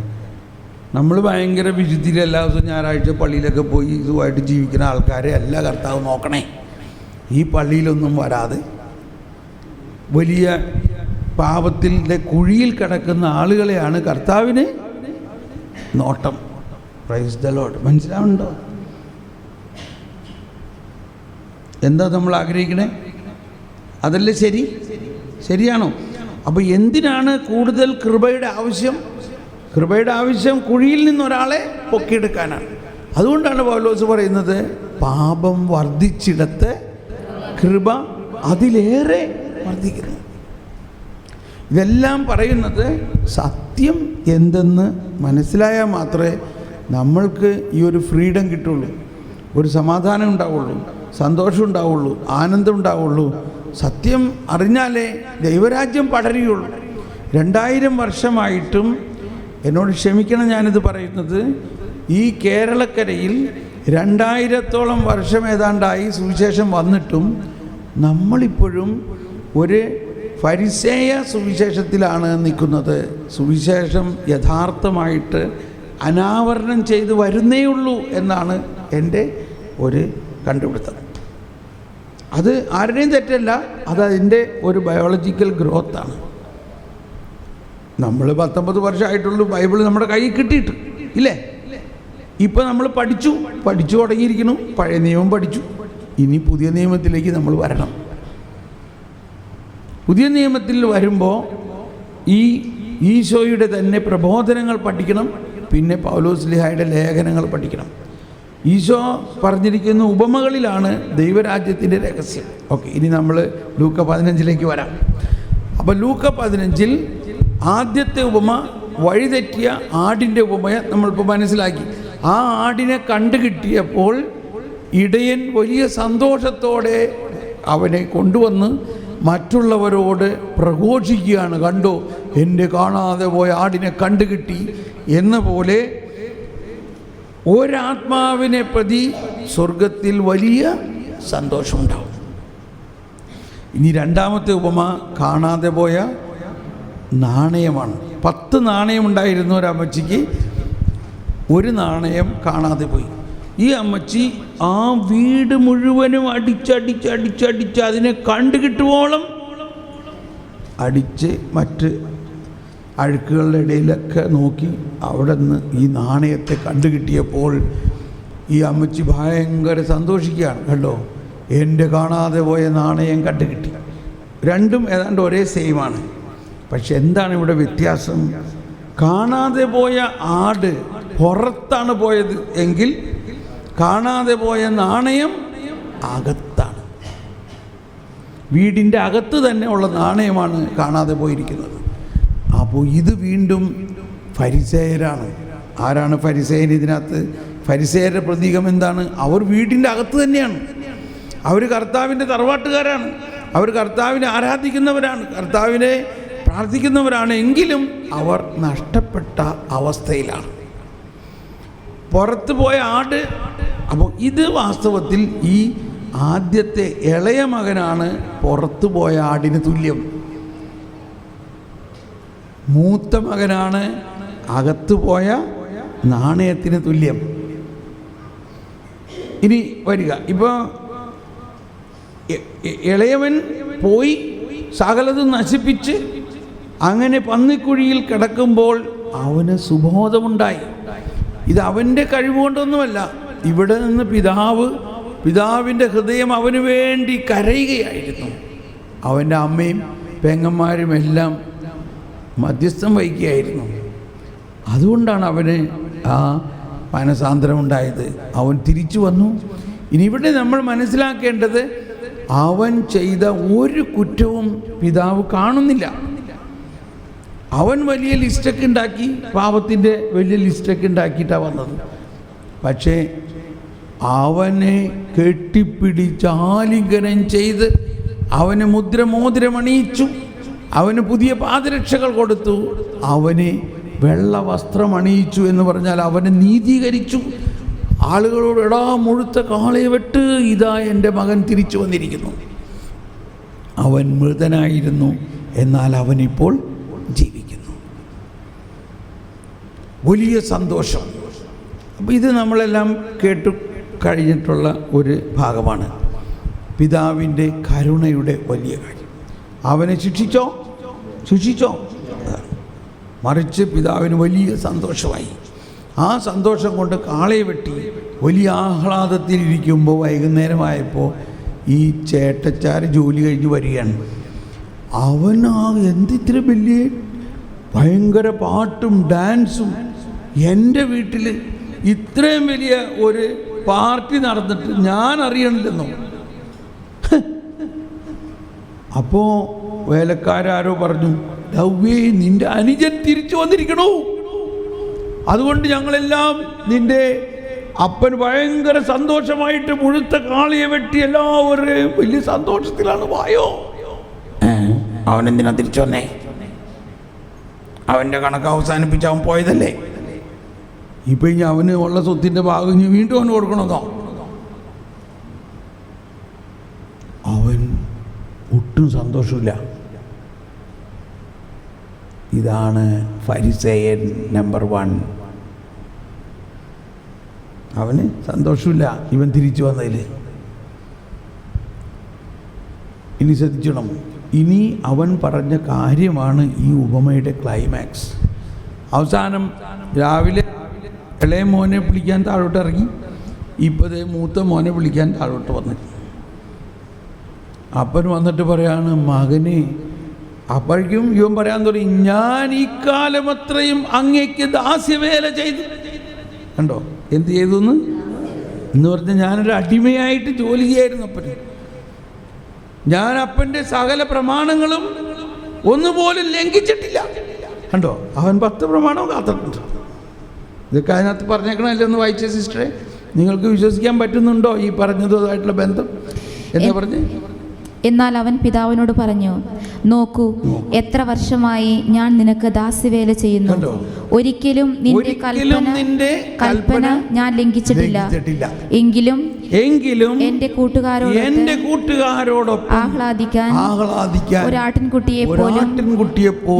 നമ്മൾ ഭയങ്കര വിശുദ്ധിയിൽ എല്ലാ ദിവസവും ഞായറാഴ്ച പള്ളിയിലൊക്കെ പോയി ഇതുമായിട്ട് ജീവിക്കുന്ന ആൾക്കാരെ അല്ല കർത്താവ് നോക്കണേ. ഈ പള്ളിയിലൊന്നും വരാതെ വലിയ പാപത്തിൻ്റെ കുഴിയിൽ കിടക്കുന്ന ആളുകളെയാണ് കർത്താവിന് നോട്ടം. Praise the Lord. മനസ്സിലാവുന്നുണ്ടോ? എന്താ നമ്മൾ ആഗ്രഹിക്കണേ? അതല്ലേ ശരിയാണോ? അപ്പോൾ എന്തിനാണ് കൂടുതൽ കൃപയുടെ ആവശ്യം? കൃപയുടെ ആവശ്യം കുഴിയിൽ നിന്നൊരാളെ പൊക്കിയെടുക്കാനാണ്. അതുകൊണ്ടാണ് പൗലോസ് പറയുന്നത്, പാപം വർദ്ധിച്ചിടത്ത് കൃപ അതിലേറെ വർദ്ധിക്കുന്നു. ഇതെല്ലാം പറയുന്നത് സത്യം എന്തെന്ന് മനസ്സിലായാൽ മാത്രമേ നമ്മൾക്ക് ഈ ഒരു ഫ്രീഡം കിട്ടുള്ളൂ, ഒരു സമാധാനം ഉണ്ടാവുള്ളൂ, സന്തോഷം ഉണ്ടാവുള്ളൂ, ആനന്ദം ഉണ്ടാവുള്ളൂ. സത്യം അറിഞ്ഞാലേ ദൈവരാജ്യം പടരുകയുള്ളൂ. 2000 വർഷമായിട്ടും, എന്നോട് ക്ഷമിക്കണം ഞാനിത് പറയുന്നത്, ഈ കേരളക്കരയിൽ 2000-ഓളം വർഷം ഏതാണ്ടായി സുവിശേഷം വന്നിട്ടും നമ്മളിപ്പോഴും ഒരു ഫരിസേയ സുവിശേഷത്തിലാണ് നിൽക്കുന്നത്. സുവിശേഷം യഥാർത്ഥമായിട്ട് അനാവരണം ചെയ്ത് വരുന്നേയുള്ളൂ എന്നാണ് എൻ്റെ ഒരു കണ്ടുപിടുത്തം. അത് ആരുടെയും തെറ്റല്ല, അതതിൻ്റെ ഒരു ബയോളജിക്കൽ ഗ്രോത്താണ്. നമ്മൾ 19 വർഷമായിട്ടുള്ളൂ ബൈബിൾ നമ്മുടെ കയ്യിൽ കിട്ടിയിട്ട് ഇല്ലേ? ഇപ്പം നമ്മൾ പഠിച്ചു തുടങ്ങിയിരിക്കുന്നു. പഴയ നിയമം പഠിച്ചു, ഇനി പുതിയ നിയമത്തിലേക്ക് നമ്മൾ വരണം. പുതിയ നിയമത്തിൽ വരുമ്പോൾ ഈ ഈശോയുടെ തന്നെ പ്രബോധനങ്ങൾ പഠിക്കണം, പിന്നെ പൗലോസ്ലീഹായുടെ ലേഖനങ്ങൾ പഠിക്കണം. ഈശോ പറഞ്ഞിരിക്കുന്ന ഉപമകളിലാണ് ദൈവരാജ്യത്തിൻ്റെ രഹസ്യം. ഓക്കെ, ഇനി നമ്മൾ ലൂക്ക 15 വരാം. അപ്പോൾ ലൂക്ക 15 ആദ്യത്തെ ഉപമ വഴിതെറ്റിയ ആടിൻ്റെ ഉപമയെ നമ്മളിപ്പോൾ മനസ്സിലാക്കി. ആ ആടിനെ കണ്ടുകിട്ടിയപ്പോൾ ഇടയൻ വലിയ സന്തോഷത്തോടെ അവനെ കൊണ്ടുവന്ന് മറ്റുള്ളവരോട് പ്രഘോഷിക്കുകയാണ്, കണ്ടോ എൻ്റെ കാണാതെ പോയ ആടിനെ കണ്ടുകിട്ടി എന്ന പോലെ ഒരാത്മാവിനെ പ്രതി സ്വർഗത്തിൽ വലിയ സന്തോഷമുണ്ടാവും. ഇനി രണ്ടാമത്തെ ഉപമ കാണാതെ പോയ നാണയമാണ്. 10 നാണയമുണ്ടായിരുന്ന ഒരമ്മച്ചിക്ക് ഒരു നാണയം കാണാതെ പോയി. ഈ അമ്മച്ചി ആ വീട് മുഴുവനും അടിച്ചടിച്ച് അതിനെ കണ്ടുകിട്ടുവോളം അടിച്ച് മറ്റ് അഴുക്കുകളുടെ ഇടയിലൊക്കെ നോക്കി അവിടെ നിന്ന് ഈ നാണയത്തെ കണ്ടുകിട്ടിയപ്പോൾ ഈ അമ്മച്ചി ഭയങ്കര സന്തോഷിക്കുകയാണ്, കണ്ടോ എൻ്റെ കാണാതെ പോയ നാണയം കണ്ടുകിട്ടി. രണ്ടും ഏതാണ്ട് ഒരേ സെയിമാണ്. പക്ഷെ എന്താണ് ഇവിടെ വ്യത്യാസം? കാണാതെ പോയ ആട് പുറത്താണ് പോയത് എങ്കിൽ കാണാതെ പോയ നാണയം അകത്താണ്. വീടിൻ്റെ അകത്ത് തന്നെ ഉള്ള നാണയമാണ് കാണാതെ പോയിരിക്കുന്നത്. അപ്പോൾ ഇത് വീണ്ടും ഫരിസേയരാണ്. ആരാണ് ഫരിസേയൻ ഇതിനകത്ത്? ഫരിസേയരുടെ പ്രതീകം എന്താണ്? അവർ വീടിൻ്റെ അകത്ത് തന്നെയാണ്. അവർ കർത്താവിൻ്റെ തറവാട്ടുകാരാണ്, അവർ കർത്താവിനെ ആരാധിക്കുന്നവരാണ്, കർത്താവിനെ പ്രാർത്ഥിക്കുന്നവരാണ്. എങ്കിലും അവർ നഷ്ടപ്പെട്ട അവസ്ഥയിലാണ്. പുറത്ത് പോയ ആട്. അപ്പോൾ ഇത് വാസ്തവത്തിൽ ഈ ആദ്യത്തെ ഇളയ മകനാണ് പുറത്തു പോയ ആടിന് തുല്യം. മൂത്ത മകനാണ് അകത്തു പോയ നാണയത്തിന് തുല്യം. ഇനി വരിക, ഇപ്പോൾ ഇളയവൻ പോയി സകലതും നശിപ്പിച്ച് അങ്ങനെ പന്നിക്കുഴിയിൽ കിടക്കുമ്പോൾ അവന് സുബോധമുണ്ടായി. ഇത് അവൻ്റെ കഴിവുകൊണ്ടൊന്നുമല്ല. ഇവിടെ നിന്ന് പിതാവിൻ്റെ ഹൃദയം അവന് വേണ്ടി കരയുകയായിരുന്നു. അവൻ്റെ അമ്മയും പെങ്ങന്മാരും എല്ലാം മധ്യസ്ഥം വഹിക്കുകയായിരുന്നു. അതുകൊണ്ടാണ് അവന് ആ മനസാന്തരം ഉണ്ടായത്. അവൻ തിരിച്ചു വന്നു. ഇനി ഇവിടെ നമ്മൾ മനസ്സിലാക്കേണ്ടത്, അവൻ ചെയ്ത ഒരു കുറ്റവും പിതാവ് കാണുന്നില്ല. അവൻ വലിയ ലിസ്റ്റൊക്കെ ഉണ്ടാക്കി, പാപത്തിൻ്റെ വലിയ ലിസ്റ്റൊക്കെ ഉണ്ടാക്കിയിട്ടാണ് വന്നത്. പക്ഷേ അവനെ കെട്ടിപ്പിടിച്ച് ആലിംഗനം ചെയ്ത് അവന് മോതിരമണിയിച്ചു, അവന് പുതിയ പാദരക്ഷകൾ കൊടുത്തു, അവന് വെള്ള വസ്ത്രം അണിയിച്ചു എന്ന് പറഞ്ഞാൽ അവനെ നീതീകരിച്ചു. ആളുകളോട്, എടാ മുഴുത്ത കാളയെ വെട്ട്, ഇതാ എൻ്റെ മകൻ തിരിച്ചു വന്നിരിക്കുന്നു. അവൻ മൃതനായിരുന്നു, എന്നാൽ അവനിപ്പോൾ ജീവിക്കുന്നു. വലിയ സന്തോഷം. അപ്പോൾ ഇത് നമ്മളെല്ലാം കേട്ടു കഴിഞ്ഞിട്ടുള്ള ഒരു ഭാഗമാണ്. പിതാവിൻ്റെ കരുണയുടെ വലിയ കാര്യം. അവനെ ശിക്ഷിച്ചോ, മറിച്ച് പിതാവിന് വലിയ സന്തോഷമായി. ആ സന്തോഷം കൊണ്ട് കാളയെ വെട്ടി വലിയ ആഹ്ലാദത്തിലിരിക്കുമ്പോൾ വൈകുന്നേരമായപ്പോൾ ഈ ചേട്ടച്ചാർ ജോലി കഴിഞ്ഞ് വരികയാണ്. അവൻ എന്തിത്ര വലിയ ഭയങ്കര പാട്ടും ഡാൻസും, എൻ്റെ വീട്ടിൽ ഇത്രയും വലിയ ഒരു പാർട്ടി നടന്നിട്ട് ഞാൻ അറിയണില്ലെന്നോ. അപ്പോൾ വേലക്കാരോ പറഞ്ഞു, ദൗവേ നിൻ്റെ അനുജൻ തിരിച്ചു വന്നിരിക്കണോ, അതുകൊണ്ട് ഞങ്ങളെല്ലാം നിൻ്റെ അപ്പൻ ഭയങ്കര സന്തോഷമായിട്ട് മുഴുത്ത കാളിയെ വെട്ടി എല്ലാവരും വലിയ സന്തോഷത്തിലാണ്. വായോ. അവനെന്തിനാ തിരിച്ചു വന്നേ? അവൻ്റെ കണക്ക് അവസാനിപ്പിച്ച് അവൻ പോയതല്ലേ. ഇപ്പം ഇനി അവന് ഉള്ള സ്വത്തിൻ്റെ ഭാഗം വീണ്ടും അവന് കൊടുക്കണമെന്നോ? അവൻ ഒട്ടും സന്തോഷമില്ല. ഇതാണ് ഫരിസേയൻ നമ്പർ 1. അവന് സന്തോഷമില്ല ഇവൻ തിരിച്ചു വന്നതിൽ. ഇനി ശ്രദ്ധിക്കണം, ഇനി അവൻ പറഞ്ഞ കാര്യമാണ് ഈ ഉപമയുടെ ക്ലൈമാക്സ്. അവസാനം രാവിലെ ഇളയ മോനെ വിളിക്കാൻ താഴോട്ട് ഇറങ്ങി, ഇപ്പോഴേ മൂത്ത മോനെ വിളിക്കാൻ താഴോട്ട് വന്നു. അപ്പൻ വന്നിട്ട് പറയാണ്, മകനെ. അപ്പോഴേക്കും ഇവൻ പറയാൻ തുടങ്ങി, ഞാൻ ഈ കാലം അത്രയും അങ്ങേക്ക് ദാസ്യവേല ചെയ്തു. കണ്ടോ എന്ത് ചെയ്തു എന്ന് പറഞ്ഞാൽ, ഞാനൊരു അടിമയായിട്ട് ജോലി ചെയ്യായിരുന്നു അപ്പന്. ഞാൻ അപ്പൻ്റെ സകല പ്രമാണങ്ങളും ഒന്നുപോലും ലംഘിച്ചിട്ടില്ല. കണ്ടോ, അവൻ 10 പ്രമാണവും കാത്തിട്ടുണ്ട്. ഇതൊക്കെ അതിനകത്ത് പറഞ്ഞേക്കണമല്ലോ, ഒന്ന് വായിച്ച സിസ്റ്ററെ. നിങ്ങൾക്ക് വിശ്വസിക്കാൻ പറ്റുന്നുണ്ടോ ഈ പറഞ്ഞതുമായിട്ടുള്ള ബന്ധം? എന്താ പറഞ്ഞേ? എന്നാൽ അവൻ പിതാവിനോട് പറഞ്ഞു, നോക്കൂ, എത്ര വർഷമായി ഞാൻ നിനക്ക് ദാസ്യവേല ചെയ്യുന്നു. ഒരിക്കലും നിന്റെ കൽപ്പന ഞാൻ ലംഘിച്ചിട്ടില്ല. എങ്കിലും എന്റെ കൂട്ടുകാരോടൊപ്പം ആഹ്ലാദിക്കാൻ ഒരു ആട്ടിൻകുട്ടിയെ പോലും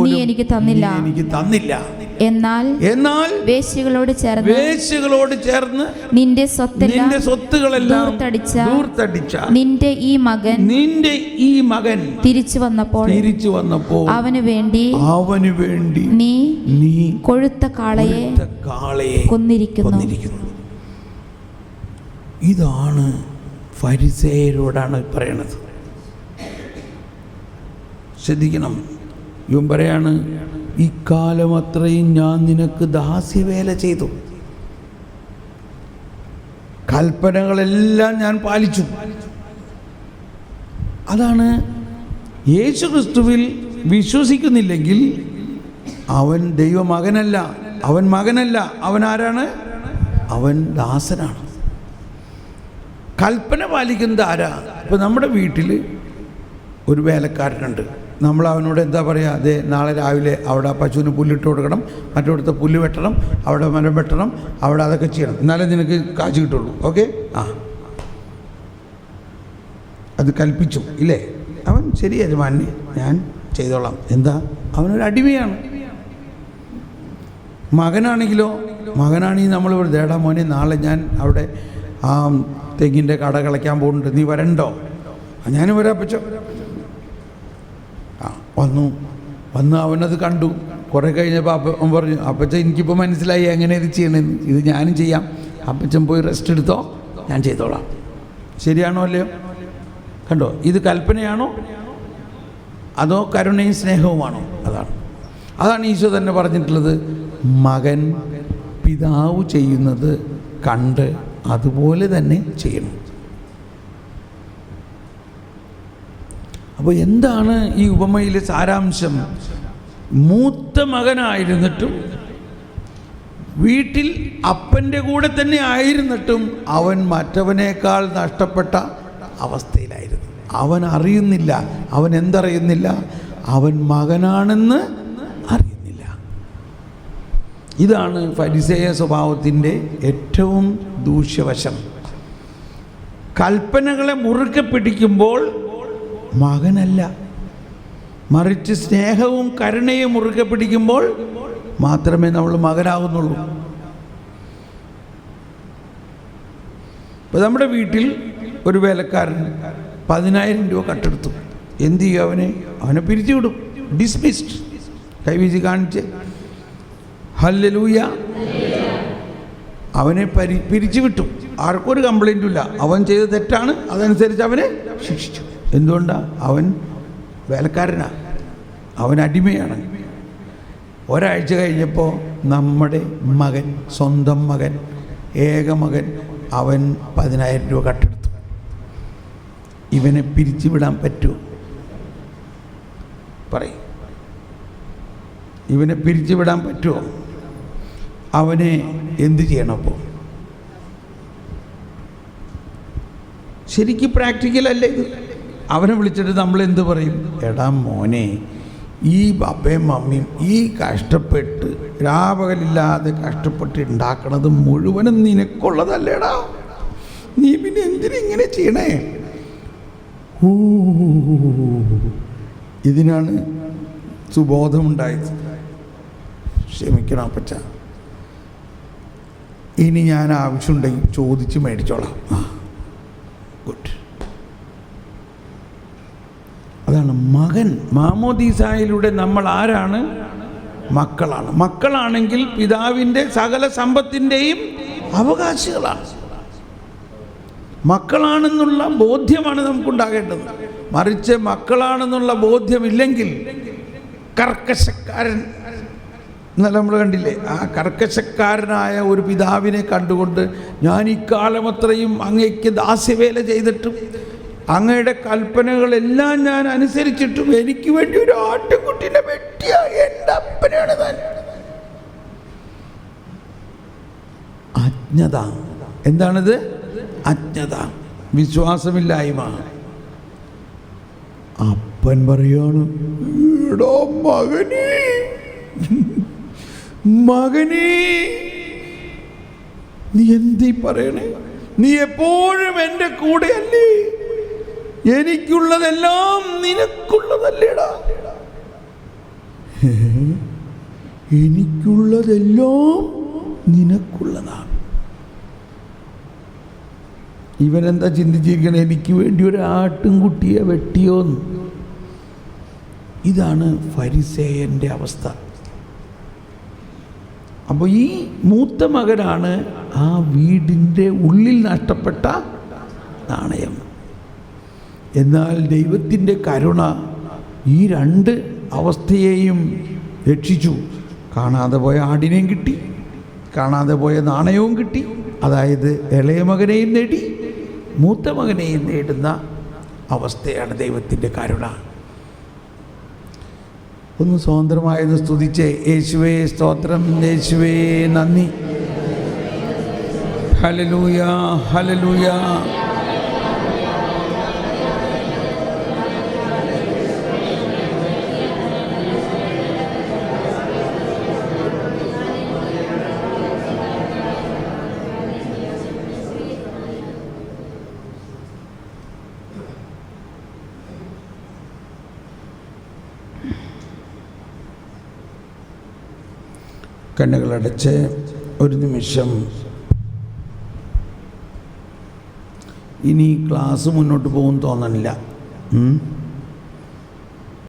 നീ എനിക്ക് തന്നില്ല. എന്നാൽ വേശ്യകളോട് ചേർന്ന് നിന്റെ സ്വത്തുകളെല്ലാം ധൂർത്തടിച്ച നിന്റെ ഈ മകൻ തിരിച്ചു വന്നപ്പോൾ അവന് വേണ്ടി നീ കൊഴുത്ത കാളയെ കൊന്നിരിക്കുന്നു. ഇതാണ് ഫരിസേയരോടാണ് പറയണത്. ശ്രദ്ധിക്കണം. ഇവൻ പറയാണ്, ഇക്കാലം അത്രയും ഞാൻ നിനക്ക് ദാസ്യവേല ചെയ്തു, കൽപ്പനകളെല്ലാം ഞാൻ പാലിച്ചു. അതാണ് യേശു ക്രിസ്തുവിൽ വിശ്വസിക്കുന്നില്ലെങ്കിൽ അവൻ ദൈവമകനല്ല, അവൻ മകനല്ല. അവൻ ആരാണ്? അവൻ ദാസനാണ്. കൽപ്പന പാലിക്കുന്നത് ആരാ? ഇപ്പം നമ്മുടെ വീട്ടിൽ ഒരു വേലക്കാരനുണ്ട്. നമ്മൾ അവനോട് എന്താ പറയുക? അതെ, നാളെ രാവിലെ അവിടെ പശുവിന് പുല്ലിട്ട് കൊടുക്കണം, മറ്റോടത്ത് പുല്ല് വെട്ടണം, അവിടെ മരം വെട്ടണം, അവിടെ അതൊക്കെ ചെയ്യണം, എന്നാലേ നിനക്ക് കാശ് കിട്ടുള്ളൂ. ഓക്കെ, അത് കൽപ്പിച്ചു ഇല്ലേ? അവൻ ശരി യജമാനെ, ഞാൻ ചെയ്തോളാം. എന്താ? അവനൊരു അടിമയാണ്. മകനാണെങ്കിൽ നമ്മൾ ദേടാ മോനെ, നാളെ ഞാൻ അവിടെ ആ തെങ്ങിൻ്റെ കട കളയ്ക്കാൻ പോകുന്നുണ്ട്, നീ വരണ്ടോ? ഞാൻ വരാപ്പച്ചോ. വന്ന് അവനത് കണ്ടു. കുറേ കഴിഞ്ഞപ്പോൾ അവൻ പറഞ്ഞു, അപ്പച്ചൻ എനിക്കിപ്പോൾ മനസ്സിലായി എങ്ങനെ ഇത് ചെയ്യണമെന്ന്, ഇത് ഞാനും ചെയ്യാം, അപ്പച്ചൻ പോയി റെസ്റ്റ് എടുത്തോ, ഞാൻ ചെയ്തോളാം. ശരിയാണോ അല്ലയോ? കണ്ടോ, ഇത് കൽപ്പനയാണോ അതോ കരുണയും സ്നേഹവുമാണോ? അതാണ് ഈശോ തന്നെ പറഞ്ഞിട്ടുള്ളത്, മകൻ പിതാവ് ചെയ്യുന്നത് കണ്ട് അതുപോലെ തന്നെ ചെയ്യണം. അപ്പോൾ എന്താണ് ഈ ഉപമയിലെ സാരാംശം? മൂത്ത മകനായിരുന്നിട്ടും വീട്ടിൽ അപ്പൻ്റെ കൂടെ തന്നെ ആയിരുന്നിട്ടും അവൻ മറ്റവനേക്കാൾ നഷ്ടപ്പെട്ട അവസ്ഥയിലായിരുന്നു. അവൻ അറിയുന്നില്ല. അവൻ എന്തറിയുന്നില്ല? അവൻ മകനാണെന്ന് അറിയുന്നില്ല. ഇതാണ് ഫരിസേയ സ്വഭാവത്തിൻ്റെ ഏറ്റവും ദൂഷ്യവശം. കൽപ്പനകളെ മുറുക്കെ പിടിക്കുമ്പോൾ മകനല്ല, മറിച്ച് സ്നേഹവും കരുണയും മുറുക്കെ പിടിക്കുമ്പോൾ മാത്രമേ നമ്മൾ മകനാകുന്നുള്ളൂ. ഇപ്പോൾ നമ്മുടെ വീട്ടിൽ ഒരു വേലക്കാരൻ 10,000 രൂപ കട്ടെടുത്തു. എന്ത് ചെയ്യും? അവനെ പിരിച്ചുവിടും. ഡിസ്മിസ്ഡ്. കൈവീശി കാണിച്ച് ഹല്ലേലൂയ. അവനെ പിരിച്ചുവിട്ടു. ആർക്കും ഒരു കംപ്ലൈൻറ്റും ഇല്ല. അവൻ ചെയ്ത തെറ്റാണ്, അതനുസരിച്ച് അവനെ ശിക്ഷിച്ചു. എന്തുകൊണ്ടാണ്? അവൻ വേലക്കാരനാണ്, അവൻ അടിമയാണ്. ഒരാഴ്ച കഴിഞ്ഞപ്പോൾ നമ്മുടെ മകൻ, സ്വന്തം മകൻ, ഏക മകൻ, അവൻ 10,000 രൂപ കട്ടെടുത്തു. ഇവനെ പിരിച്ചുവിടാൻ പറ്റുമോ? പറയും. ഇവനെ പിരിച്ചുവിടാൻ പറ്റുമോ? അവനെ എന്ത് ചെയ്യണം? അപ്പോൾ ശരിക്കും പ്രാക്ടിക്കലല്ലേ ഇത്? അവനെ വിളിച്ചിട്ട് നമ്മൾ എന്ത് പറയും? എടാ മോനെ, ഈ പപ്പയും മമ്മിയും ഈ കഷ്ടപ്പെട്ട് രാപകലില്ലാതെ കഷ്ടപ്പെട്ട് ഉണ്ടാക്കണത് മുഴുവനും നിനക്കുള്ളതല്ലേടാ, നീ പിന്നെ എന്തിനിങ്ങനെ ചെയ്യണേ? ഇതിനാണ് സുബോധമുണ്ടായത്. ക്ഷമിക്കണം അപ്പച്ച, ഇനി ഞാൻ ആവശ്യമുണ്ടെങ്കിൽ ചോദിച്ച് മേടിച്ചോളാം. ഗുഡ്. അതാണ് മകൻ. മാമോദീസായിലൂടെ നമ്മൾ ആരാണ്? മക്കളാണ്. മക്കളാണെങ്കിൽ പിതാവിൻ്റെ സകല സമ്പത്തിൻ്റെയും അവകാശികളാണ്. മക്കളാണെന്നുള്ള ബോധ്യമാണ് നമുക്കുണ്ടാകേണ്ടത്. മറിച്ച് മക്കളാണെന്നുള്ള ബോധ്യമില്ലെങ്കിൽ കർക്കശക്കാരൻ, ഇന്നലെ നമ്മൾ കണ്ടില്ലേ, ആ കർക്കശക്കാരനായ ഒരു പിതാവിനെ കണ്ടുകൊണ്ട് ഞാൻ ഇക്കാലം അത്രയും അങ്ങയ്ക്ക് ദാസ്യവേല ചെയ്തിട്ടും അങ്ങയുടെ കൽപ്പനകളെല്ലാം ഞാൻ അനുസരിച്ചിട്ടും എനിക്ക് വേണ്ടി ഒരു ആട്ടുകുട്ടിനെ വെട്ടിയ എൻ്റെ അപ്പനാണ് താൻ. അജ്ഞത. എന്താണിത്? അജ്ഞത, വിശ്വാസമില്ലായ്മ. അപ്പൻ പറയാണ്, എടോ മകനേ, മകനേ, നീ എന്തീ പറയണേ? നീ എപ്പോഴും എൻ്റെ കൂടെയല്ലേ? എനിക്കുള്ളതെല്ലാം നിനക്കുള്ളതല്ലേടാ? എനിക്കുള്ളതെല്ലാം നിനക്കുള്ളതാണ്. ഇവനെന്താ ചിന്തിച്ചിരിക്കണേ? എനിക്ക് വേണ്ടി ഒരു ആട്ടിൻകുട്ടിയെ വെട്ടിയോന്ന്. ഇതാണ് ഫരിസേയൻ്റെ അവസ്ഥ. അപ്പോൾ ഈ മൂത്ത മകനാണ് ആ വീടിൻ്റെ ഉള്ളിൽ നഷ്ടപ്പെട്ട നാണയം. എന്നാൽ ദൈവത്തിൻ്റെ കരുണ ഈ രണ്ട് അവസ്ഥയെയും രക്ഷിച്ചു. കാണാതെ പോയ ആടിനെയും കിട്ടി, കാണാതെ പോയ നാണയവും കിട്ടി. അതായത് ഇളയ മകനെയും നേടി, മൂത്ത മകനെയും നേടുന്ന അവസ്ഥയാണ് ദൈവത്തിൻ്റെ കരുണ. ഒന്ന് സ്വതന്ത്രമായെന്ന് സ്തുതിച്ചേ. യേശുവേ സ്തോത്രം, യേശുവേ നന്ദി. Hallelujah, hallelujah. കണ്ണുകളടച്ച് ഒരു നിമിഷം ഇനി ക്ലാസ് മുന്നോട്ട് പോകും തോന്നണില്ല.